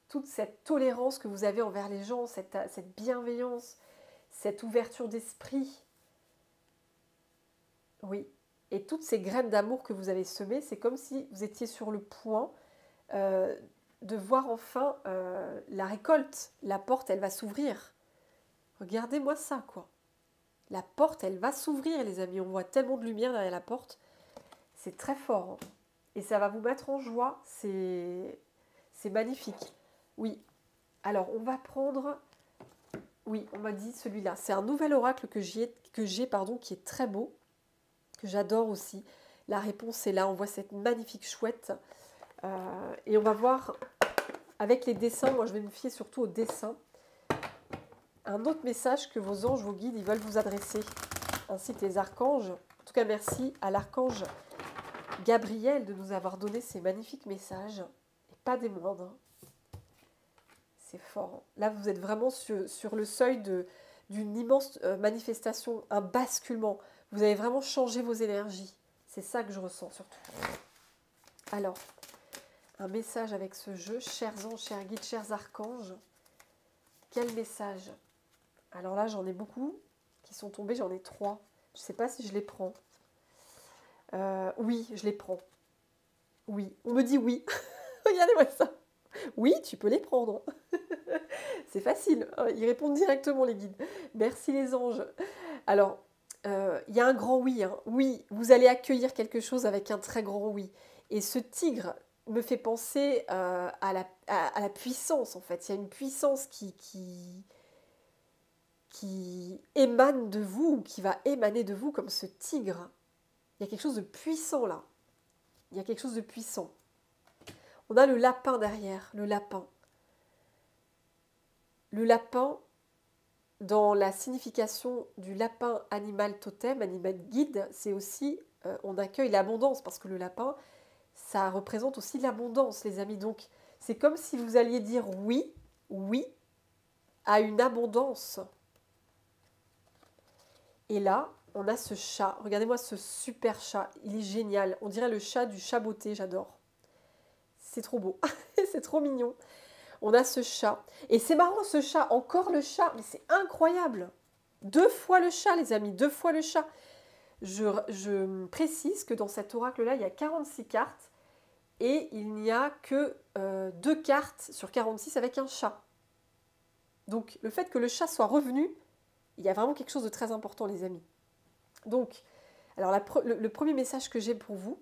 Toute cette tolérance que vous avez envers les gens, cette bienveillance, cette ouverture d'esprit. Oui. Et toutes ces graines d'amour que vous avez semées, c'est comme si vous étiez sur le point de voir enfin la récolte. La porte, elle va s'ouvrir. Regardez-moi ça, quoi. La porte, elle va s'ouvrir, les amis. On voit tellement de lumière derrière la porte. C'est très fort. Hein. Et ça va vous mettre en joie. C'est magnifique. Oui. Alors, on va prendre... Oui, on m'a dit celui-là. C'est un nouvel oracle que j'ai, qui est très beau, que j'adore aussi. La réponse est là. On voit cette magnifique chouette. Et on va voir avec les dessins. Moi, je vais me fier surtout aux dessins. Un autre message que vos anges, vos guides, ils veulent vous adresser, ainsi que les archanges. En tout cas, merci à l'archange Gabriel de nous avoir donné ces magnifiques messages. Et pas des moindres. C'est fort. Là, vous êtes vraiment sur le seuil d'une immense manifestation, un basculement. Vous avez vraiment changé vos énergies. C'est ça que je ressens surtout. Alors, un message avec ce jeu. Chers anges, chers guides, chers archanges. Quel message? Alors là, j'en ai beaucoup qui sont tombés. J'en ai 3. Je ne sais pas si je les prends. Oui, je les prends. Oui, on me dit oui. Regardez-moi ça. Oui, tu peux les prendre. C'est facile. Ils répondent directement, les guides. Merci les anges. Alors, il y a un grand oui. Hein. Oui, vous allez accueillir quelque chose avec un très grand oui. Et ce tigre me fait penser à la puissance, en fait. Il y a une puissance qui émane de vous, ou qui va émaner de vous comme ce tigre. Il y a quelque chose de puissant là. Il y a quelque chose de puissant. On a le lapin derrière, le lapin. Le lapin, dans la signification du lapin animal totem, animal guide, c'est aussi, on accueille l'abondance, parce que le lapin, ça représente aussi l'abondance, les amis. Donc, c'est comme si vous alliez dire oui, oui, à une abondance. Et là, on a ce chat. Regardez-moi ce super chat. Il est génial. On dirait le chat du chat beauté. J'adore. C'est trop beau. C'est trop mignon. On a ce chat. Et c'est marrant, ce chat. Encore le chat. Mais c'est incroyable. 2 fois le chat, les amis. 2 fois le chat. Je précise que dans cet oracle-là, il y a 46 cartes. Et il n'y a que 2 cartes sur 46 avec un chat. Donc, le fait que le chat soit revenu, il y a vraiment quelque chose de très important, les amis. Donc, alors le premier message que j'ai pour vous,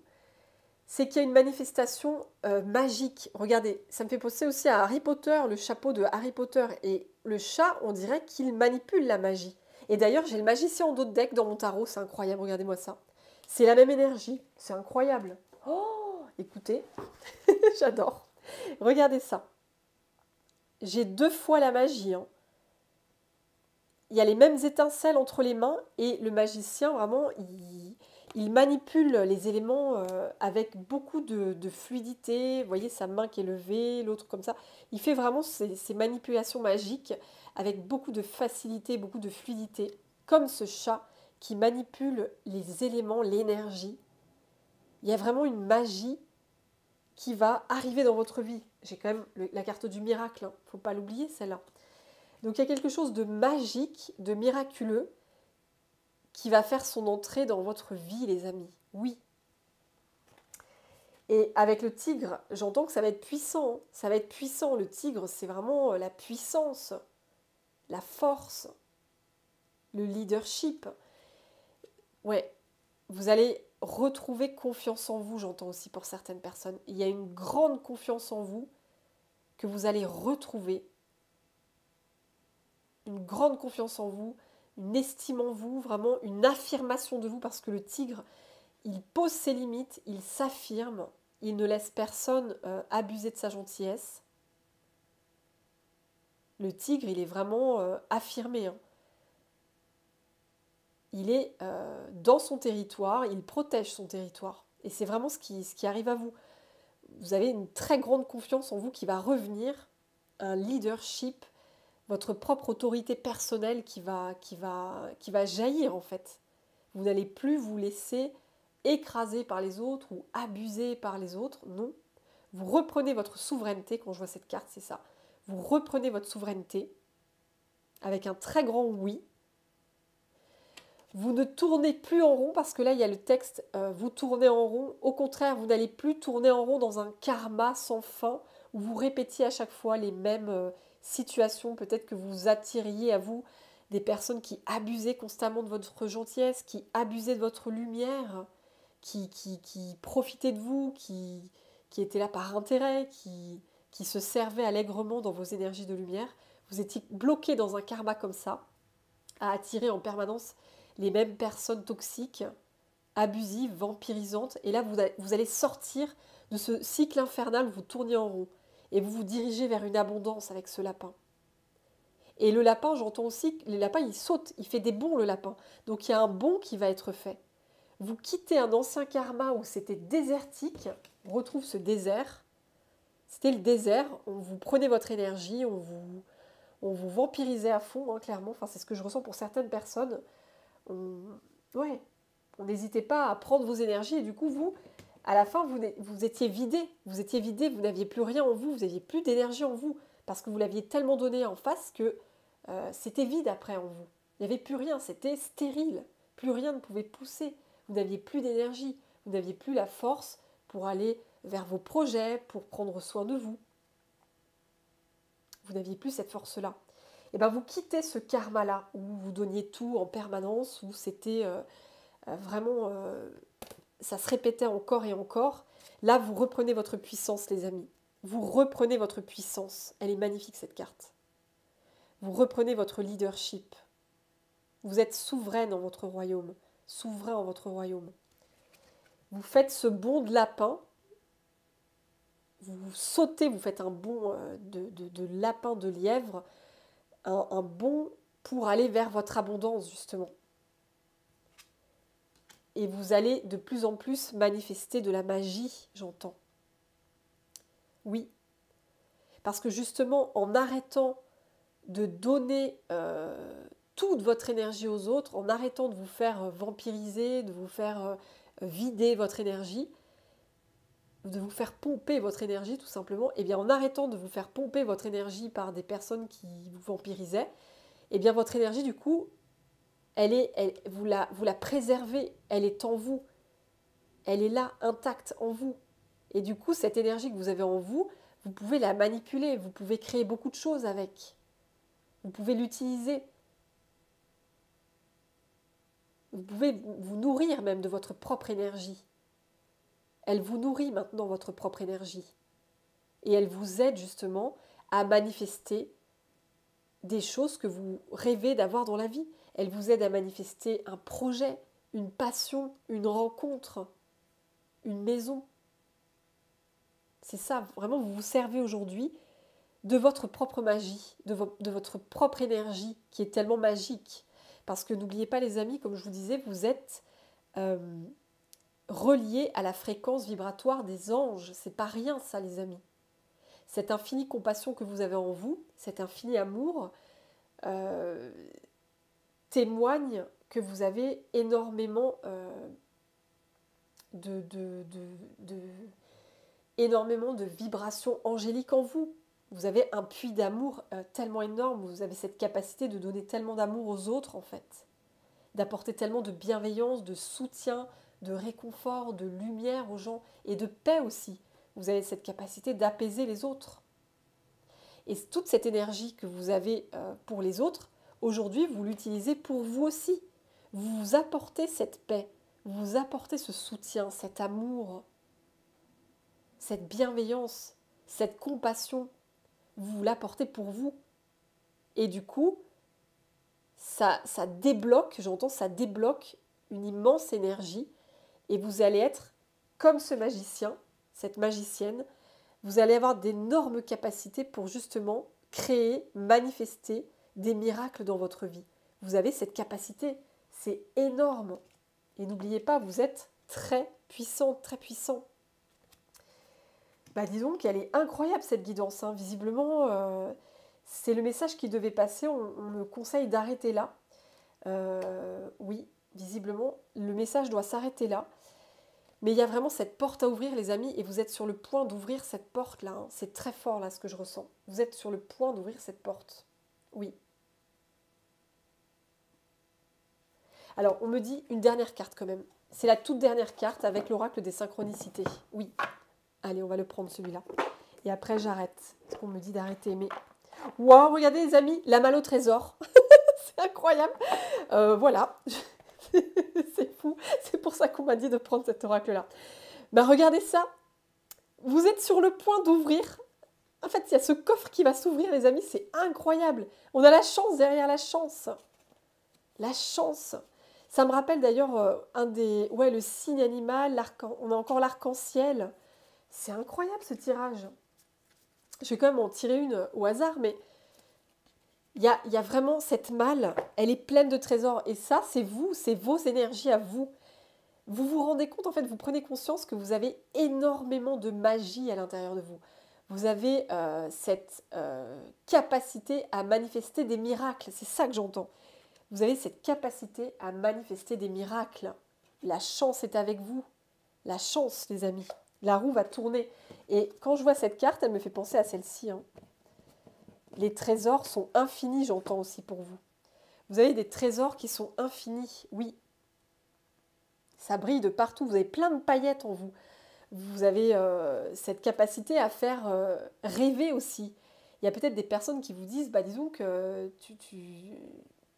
c'est qu'il y a une manifestation magique. Regardez, ça me fait penser aussi à Harry Potter, le chapeau de Harry Potter. Et le chat, on dirait qu'il manipule la magie. Et d'ailleurs, j'ai le magicien en dos de deck dans mon tarot, c'est incroyable, regardez-moi ça. C'est la même énergie, c'est incroyable. Oh, écoutez, j'adore. Regardez ça. J'ai 2 fois la magie, hein. Il y a les mêmes étincelles entre les mains et le magicien, vraiment, il manipule les éléments avec beaucoup de fluidité. Vous voyez sa main qui est levée, l'autre comme ça. Il fait vraiment ces manipulations magiques avec beaucoup de facilité, beaucoup de fluidité, comme ce chat qui manipule les éléments, l'énergie. Il y a vraiment une magie qui va arriver dans votre vie. J'ai quand même la carte du miracle, hein. Il ne faut pas l'oublier celle-là. Donc il y a quelque chose de magique, de miraculeux, qui va faire son entrée dans votre vie, les amis. Oui. Et avec le tigre, j'entends que ça va être puissant. Ça va être puissant. Le tigre, c'est vraiment la puissance, la force, le leadership. ouais, vous allez retrouver confiance en vous, j'entends aussi pour certaines personnes. Il y a une grande confiance en vous que vous allez retrouver, une grande confiance en vous, une estime en vous, vraiment une affirmation de vous, parce que le tigre, il pose ses limites, il s'affirme, il ne laisse personne abuser de sa gentillesse. Le tigre, il est vraiment affirmé, hein. Il est dans son territoire, il protège son territoire. Et c'est vraiment ce qui arrive à vous. Vous avez une très grande confiance en vous qui va revenir, un leadership, votre propre autorité personnelle qui va jaillir en fait. Vous n'allez plus vous laisser écraser par les autres ou abuser par les autres, non. Vous reprenez votre souveraineté, quand je vois cette carte, c'est ça. Vous reprenez votre souveraineté avec un très grand oui. Vous ne tournez plus en rond, parce que là, il y a le texte vous tournez en rond. Au contraire, vous n'allez plus tourner en rond dans un karma sans fin, où vous répétiez à chaque fois les mêmes situations. Peut-être que vous attiriez à vous des personnes qui abusaient constamment de votre gentillesse, qui abusaient de votre lumière, qui profitaient de vous, qui étaient là par intérêt, qui se servaient allègrement dans vos énergies de lumière. Vous étiez bloqué dans un karma comme ça, à attirer en permanence les mêmes personnes toxiques, abusives, vampirisantes. Et là, vous allez sortir de ce cycle infernal où vous tournez en rond. Et vous vous dirigez vers une abondance avec ce lapin. Et le lapin, j'entends aussi que les lapins, il saute, il fait des bonds, le lapin. Donc il y a un bond qui va être fait. Vous quittez un ancien karma où c'était désertique, on retrouve ce désert. C'était le désert, vous prenez votre énergie, on vous vampirisait à fond, hein, clairement. Enfin, c'est ce que je ressens pour certaines personnes. Ouais, on n'hésitait pas à prendre vos énergies et du coup, vous, à la fin, vous étiez vidé. Vous étiez vidé, vous n'aviez plus rien en vous, vous n'aviez plus d'énergie en vous parce que vous l'aviez tellement donné en face que c'était vide après en vous. Il n'y avait plus rien, c'était stérile. Plus rien ne pouvait pousser. Vous n'aviez plus d'énergie, vous n'aviez plus la force pour aller vers vos projets, pour prendre soin de vous. Vous n'aviez plus cette force-là. Et bien vous quittez ce karma-là où vous donniez tout en permanence, où c'était vraiment, ça se répétait encore et encore. Là, vous reprenez votre puissance, les amis. Vous reprenez votre puissance. Elle est magnifique, cette carte. Vous reprenez votre leadership. Vous êtes souverain dans votre royaume. Souverain en votre royaume. Vous faites ce bond de lapin. Vous sautez, vous faites un bond de lapin, de lièvre. Un bond pour aller vers votre abondance, justement. Et vous allez de plus en plus manifester de la magie, j'entends. Oui. Parce que justement, en arrêtant de donner toute votre énergie aux autres, en arrêtant de vous faire vampiriser, de vous faire vider votre énergie, de vous faire pomper votre énergie tout simplement, et bien en arrêtant de vous faire pomper votre énergie par des personnes qui vous vampirisaient, et bien votre énergie du coup, vous la préservez, elle est en vous, elle est là, intacte en vous. Et du coup, cette énergie que vous avez en vous, vous pouvez la manipuler, vous pouvez créer beaucoup de choses avec. Vous pouvez l'utiliser. Vous pouvez vous nourrir même de votre propre énergie. Elle vous nourrit maintenant, votre propre énergie. Et elle vous aide justement à manifester des choses que vous rêvez d'avoir dans la vie. Elle vous aide à manifester un projet, une passion, une rencontre, une maison. C'est ça, vraiment, vous vous servez aujourd'hui de votre propre magie, de votre propre énergie qui est tellement magique. Parce que n'oubliez pas les amis, comme je vous disais, vous êtes reliés à la fréquence vibratoire des anges. C'est pas rien ça les amis. Cette infinie compassion que vous avez en vous, cet infini amour, témoigne que vous avez énormément énormément de vibrations angéliques en vous. Vous avez un puits d'amour tellement énorme, vous avez cette capacité de donner tellement d'amour aux autres en fait, d'apporter tellement de bienveillance, de soutien, de réconfort, de lumière aux gens et de paix aussi. Vous avez cette capacité d'apaiser les autres. Et toute cette énergie que vous avez pour les autres, aujourd'hui, vous l'utilisez pour vous aussi. Vous vous apportez cette paix, vous vous apportez ce soutien, cet amour, cette bienveillance, cette compassion. Vous l'apportez pour vous. Et du coup, ça débloque, j'entends, ça débloque une immense énergie. Et vous allez être comme ce magicien, cette magicienne. Vous allez avoir d'énormes capacités pour justement créer, manifester des miracles dans votre vie. Vous avez cette capacité, c'est énorme. Et n'oubliez pas, vous êtes très puissante, très puissant. Disons qu'elle est incroyable cette guidance. Visiblement, c'est le message qui devait passer. On me conseille d'arrêter là. Oui, visiblement, le message doit s'arrêter là. Mais il y a vraiment cette porte à ouvrir, les amis, et vous êtes sur le point d'ouvrir cette porte-là. C'est très fort, là, ce que je ressens. Vous êtes sur le point d'ouvrir cette porte. Oui. Alors, on me dit une dernière carte quand même. C'est la toute dernière carte avec l'oracle des synchronicités. Oui. Allez, on va le prendre celui-là. Et après, j'arrête. Parce qu'on me dit d'arrêter. Mais waouh, regardez les amis, la malle au trésor. C'est incroyable. Voilà. C'est fou. C'est pour ça qu'on m'a dit de prendre cet oracle-là. Regardez ça. Vous êtes sur le point d'ouvrir. En fait, il y a ce coffre qui va s'ouvrir, les amis. C'est incroyable. On a la chance derrière la chance. La chance. Ça me rappelle d'ailleurs le signe animal. On a encore l'arc-en-ciel. C'est incroyable ce tirage. Je vais quand même en tirer une au hasard, mais il y a vraiment cette malle, elle est pleine de trésors. Et ça, c'est vous, c'est vos énergies à vous. Vous vous rendez compte, en fait, vous prenez conscience que vous avez énormément de magie à l'intérieur de vous. Vous avez cette capacité à manifester des miracles. C'est ça que j'entends. Vous avez cette capacité à manifester des miracles. La chance est avec vous. La chance, les amis. La roue va tourner. Et quand je vois cette carte, elle me fait penser à celle-ci. Les trésors sont infinis, j'entends aussi pour vous. Vous avez des trésors qui sont infinis, oui. Ça brille de partout, vous avez plein de paillettes en vous. Vous avez cette capacité à faire rêver aussi. Il y a peut-être des personnes qui vous disent, disons que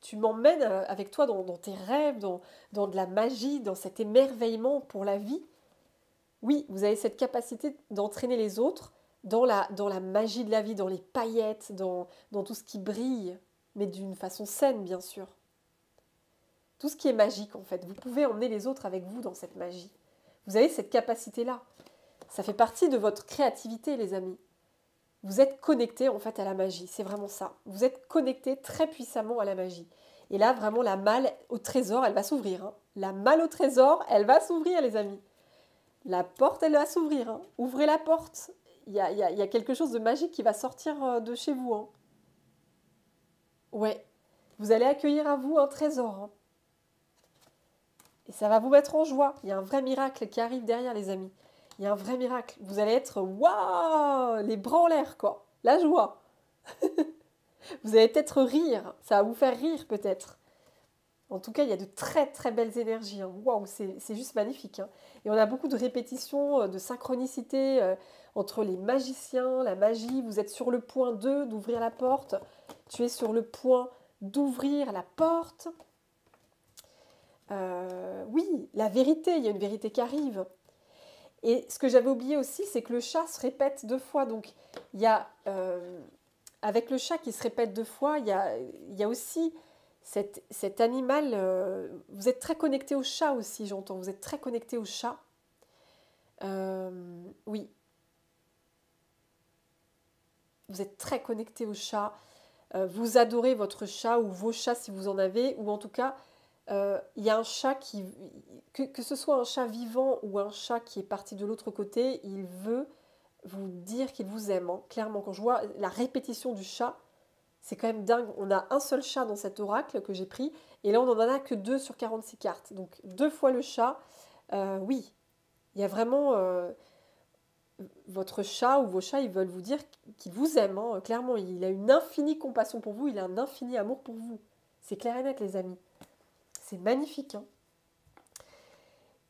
tu m'emmènes avec toi dans tes rêves, dans de la magie, dans cet émerveillement pour la vie. Oui, vous avez cette capacité d'entraîner les autres dans la magie de la vie, dans les paillettes, dans tout ce qui brille, mais d'une façon saine, bien sûr. Tout ce qui est magique, en fait. Vous pouvez emmener les autres avec vous dans cette magie. Vous avez cette capacité-là. Ça fait partie de votre créativité, les amis. Vous êtes connectés, en fait, à la magie. C'est vraiment ça. Vous êtes connectés très puissamment à la magie. Et là, vraiment, la malle au trésor, elle va s'ouvrir. La malle au trésor, elle va s'ouvrir, les amis. La porte, elle va s'ouvrir. Ouvrez la porte. Il y a quelque chose de magique qui va sortir de chez vous. Ouais. Vous allez accueillir à vous un trésor. Et ça va vous mettre en joie. Il y a un vrai miracle qui arrive derrière, les amis. Il y a un vrai miracle. Vous allez être, waouh, les bras en l'air, quoi. La joie. Vous allez peut-être rire. Ça va vous faire rire, peut-être. En tout cas, il y a de très très belles énergies. Waouh, c'est juste magnifique. Et on a beaucoup de répétitions, de synchronicité entre les magiciens, la magie. Vous êtes sur le point d'ouvrir la porte. Tu es sur le point d'ouvrir la porte. Oui, la vérité, il y a une vérité qui arrive. Et ce que j'avais oublié aussi, c'est que le chat se répète 2 fois. Donc, il y a, avec le chat qui se répète 2 fois, il y a aussi cet animal. Vous êtes très connecté au chat aussi, j'entends. Vous êtes très connecté au chat. Oui. Vous êtes très connecté au chat. Vous adorez votre chat ou vos chats si vous en avez. Ou en tout cas, il y a un chat que ce soit un chat vivant ou un chat qui est parti de l'autre côté, il veut vous dire qu'il vous aime. Clairement, quand je vois la répétition du chat, c'est quand même dingue. On a un seul chat dans cet oracle que j'ai pris, et là on n'en a que 2 sur 46 cartes. Donc 2 fois le chat, oui. Il y a vraiment votre chat ou vos chats, ils veulent vous dire qu'ils vous aiment. Clairement, il a une infinie compassion pour vous, il a un infini amour pour vous. C'est clair et net, les amis. C'est magnifique.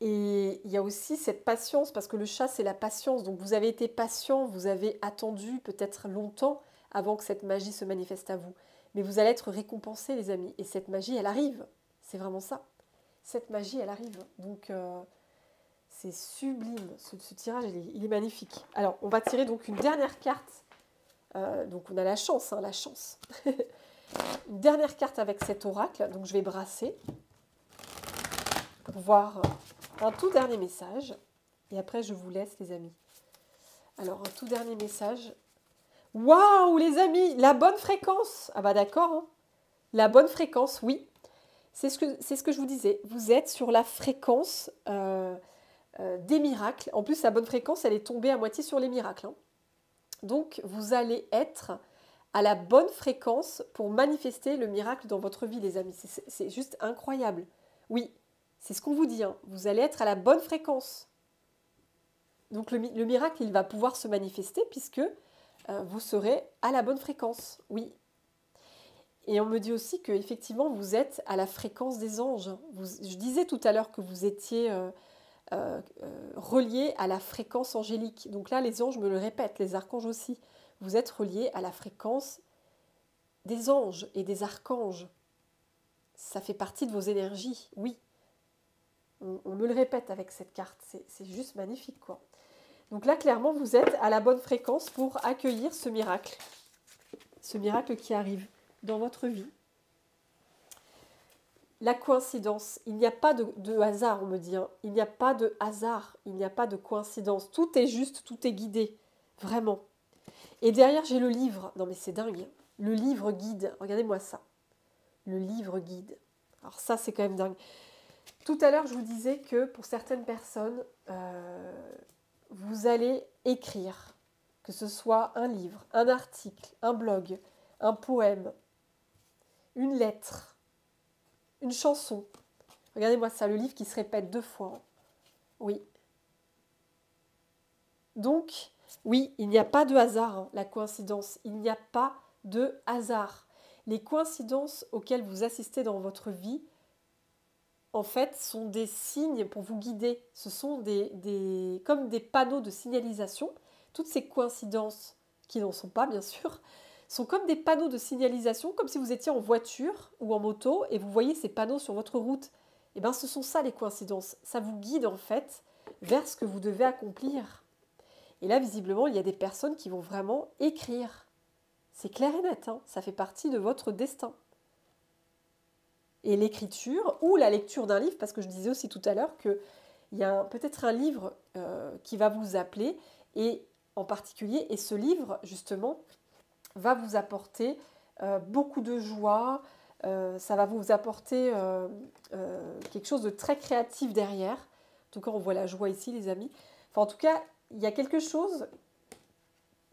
Et il y a aussi cette patience, parce que le chat, c'est la patience. Donc vous avez été patient, vous avez attendu peut-être longtemps avant que cette magie se manifeste à vous. Mais vous allez être récompensés, les amis. Et cette magie, elle arrive. C'est vraiment ça. cette magie, elle arrive. Donc, c'est sublime. Ce tirage, il est magnifique. Alors, on va tirer donc une dernière carte. Donc, on a la chance, hein, la chance. Une dernière carte avec cet oracle. Donc, je vais brasser pour voir un tout dernier message. Et après, je vous laisse, les amis. Alors, un tout dernier message. Waouh, les amis, la bonne fréquence. Ah bah d'accord, hein. La bonne fréquence, oui. C'est ce que je vous disais. Vous êtes sur la fréquence des miracles. En plus, la bonne fréquence, elle est tombée à moitié sur les miracles, hein. Donc, vous allez être à la bonne fréquence pour manifester le miracle dans votre vie, les amis. C'est juste incroyable. Oui, c'est ce qu'on vous dit, hein. Vous allez être à la bonne fréquence. Donc, le miracle, il va pouvoir se manifester puisque vous serez à la bonne fréquence. Oui. Et on me dit aussi que effectivement vous êtes à la fréquence des anges. Je disais tout à l'heure que vous étiez relié à la fréquence angélique. Donc là, les anges me le répètent, les archanges aussi. Vous êtes relié à la fréquence des anges et des archanges. Ça fait partie de vos énergies, oui. On me le répète avec cette carte. C'est juste magnifique, quoi. Donc là, clairement, vous êtes à la bonne fréquence pour accueillir ce miracle. Ce miracle qui arrive dans votre vie. La coïncidence, il n'y a pas de hasard, on me dit, hein. Il n'y a pas de hasard, il n'y a pas de coïncidence. Tout est juste, tout est guidé, vraiment. Et derrière, j'ai le livre. Non mais c'est dingue. Le livre guide, regardez-moi ça. Le livre guide. Alors ça, c'est quand même dingue. Tout à l'heure, je vous disais que pour certaines personnes, vous allez écrire, que ce soit un livre, un article, un blog, un poème, une lettre, une chanson. Regardez-moi ça, le livre qui se répète 2 fois. Oui. Donc, oui, il n'y a pas de hasard, hein, la coïncidence. Il n'y a pas de hasard. Les coïncidences auxquelles vous assistez dans votre vie, en fait, sont des signes pour vous guider. Ce sont comme des panneaux de signalisation. Toutes ces coïncidences, qui n'en sont pas, bien sûr, sont comme des panneaux de signalisation, comme si vous étiez en voiture ou en moto et vous voyez ces panneaux sur votre route. Eh bien, ce sont ça les coïncidences. Ça vous guide en fait vers ce que vous devez accomplir. Et là, visiblement, il y a des personnes qui vont vraiment écrire. C'est clair et net, hein, ça fait partie de votre destin. Et l'écriture ou la lecture d'un livre, parce que je disais aussi tout à l'heure qu'il y a peut-être un livre qui va vous appeler, et en particulier, et ce livre, justement, va vous apporter beaucoup de joie, ça va vous apporter quelque chose de très créatif derrière. En tout cas, on voit la joie ici, les amis. Enfin, en tout cas, il y a quelque chose,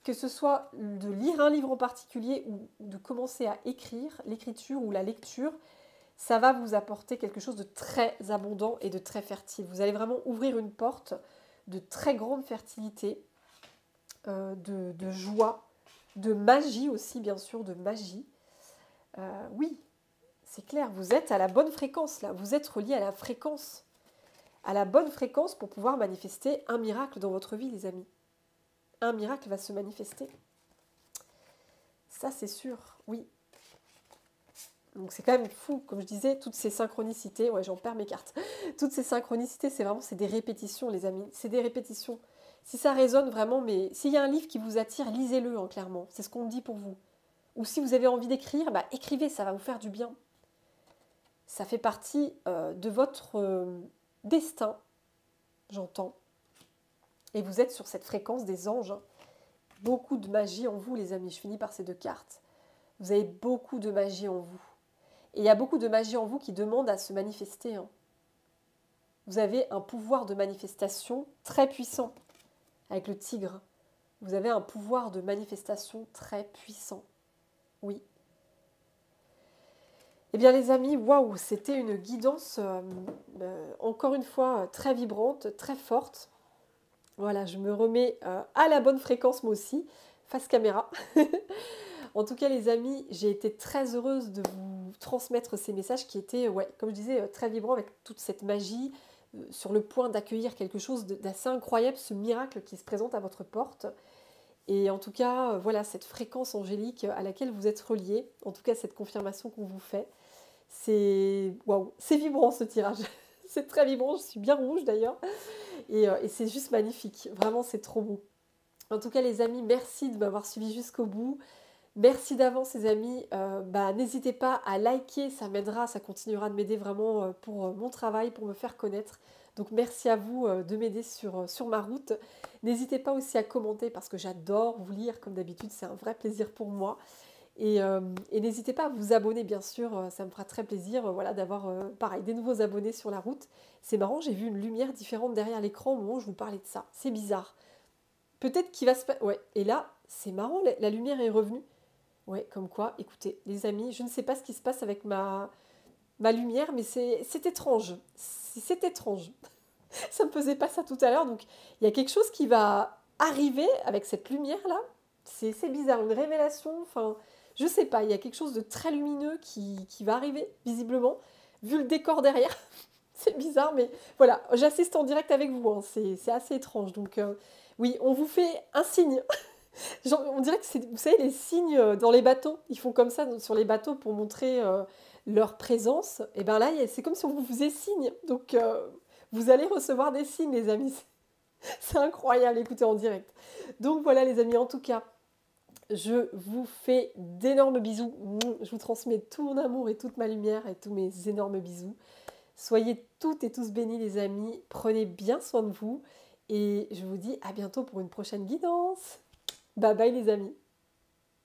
que ce soit de lire un livre en particulier ou de commencer à écrire, l'écriture ou la lecture, ça va vous apporter quelque chose de très abondant et de très fertile. Vous allez vraiment ouvrir une porte de très grande fertilité, de joie, de magie aussi, bien sûr, de magie. Oui, c'est clair, vous êtes à la bonne fréquence là, vous êtes relié à la bonne fréquence pour pouvoir manifester un miracle dans votre vie, les amis. Un miracle va se manifester. Ça, c'est sûr, oui. Donc c'est quand même fou, comme je disais, toutes ces synchronicités, ouais, j'en perds mes cartes. Toutes ces synchronicités, c'est des répétitions, les amis. C'est des répétitions. Si ça résonne vraiment, mais s'il y a un livre qui vous attire, lisez-le, hein, clairement. C'est ce qu'on me dit pour vous. Ou si vous avez envie d'écrire, bah, écrivez, ça va vous faire du bien. Ça fait partie de votre destin, j'entends. Et vous êtes sur cette fréquence des anges, hein. Beaucoup de magie en vous, les amis. Je finis par ces 2 cartes. Vous avez beaucoup de magie en vous. Et il y a beaucoup de magie en vous qui demande à se manifester, hein. Vous avez un pouvoir de manifestation très puissant. Avec le tigre, vous avez un pouvoir de manifestation très puissant. Oui. Eh bien les amis, waouh, c'était une guidance, encore une fois, très vibrante, très forte. Voilà, je me remets à la bonne fréquence moi aussi, face caméra. En tout cas les amis, j'ai été très heureuse de vous transmettre ces messages qui étaient, ouais, comme je disais, très vibrants avec toute cette magie, sur le point d'accueillir quelque chose d'assez incroyable, ce miracle qui se présente à votre porte. Et en tout cas, voilà, cette fréquence angélique à laquelle vous êtes reliés, en tout cas cette confirmation qu'on vous fait, c'est waouh, c'est vibrant ce tirage. C'est très vivant, je suis bien rouge d'ailleurs. Et c'est juste magnifique. Vraiment, c'est trop beau. En tout cas, les amis, merci de m'avoir suivi jusqu'au bout. Merci d'avance, les amis. N'hésitez pas à liker, ça m'aidera, ça continuera de m'aider vraiment pour mon travail, pour me faire connaître. Donc merci à vous de m'aider sur ma route. N'hésitez pas aussi à commenter parce que j'adore vous lire, comme d'habitude, c'est un vrai plaisir pour moi. Et n'hésitez pas à vous abonner, bien sûr, ça me fera très plaisir voilà, d'avoir pareil, des nouveaux abonnés sur la route. C'est marrant, j'ai vu une lumière différente derrière l'écran au moment où je vous parlais de ça. C'est bizarre. Peut-être qu'il va se passer... Ouais, et là, c'est marrant, la lumière est revenue. Ouais, comme quoi, écoutez, les amis, je ne sais pas ce qui se passe avec ma lumière, mais c'est étrange. C'est étrange. Ça ne me faisait pas ça tout à l'heure, donc il y a quelque chose qui va arriver avec cette lumière-là. C'est bizarre, une révélation, enfin, je sais pas, il y a quelque chose de très lumineux qui va arriver, visiblement, vu le décor derrière. C'est bizarre, mais voilà, j'assiste en direct avec vous, hein, c'est assez étrange. Donc oui, on vous fait un signe. Genre, on dirait que c'est, vous savez, les signes dans les bateaux, ils font comme ça sur les bateaux pour montrer leur présence. Et bien là, c'est comme si on vous faisait signe. Donc, vous allez recevoir des signes, les amis. C'est incroyable, écoutez en direct. Donc voilà, les amis, en tout cas, je vous fais d'énormes bisous. Je vous transmets tout mon amour et toute ma lumière et tous mes énormes bisous. Soyez toutes et tous bénis, les amis. Prenez bien soin de vous. Et je vous dis à bientôt pour une prochaine guidance. Bye bye, les amis.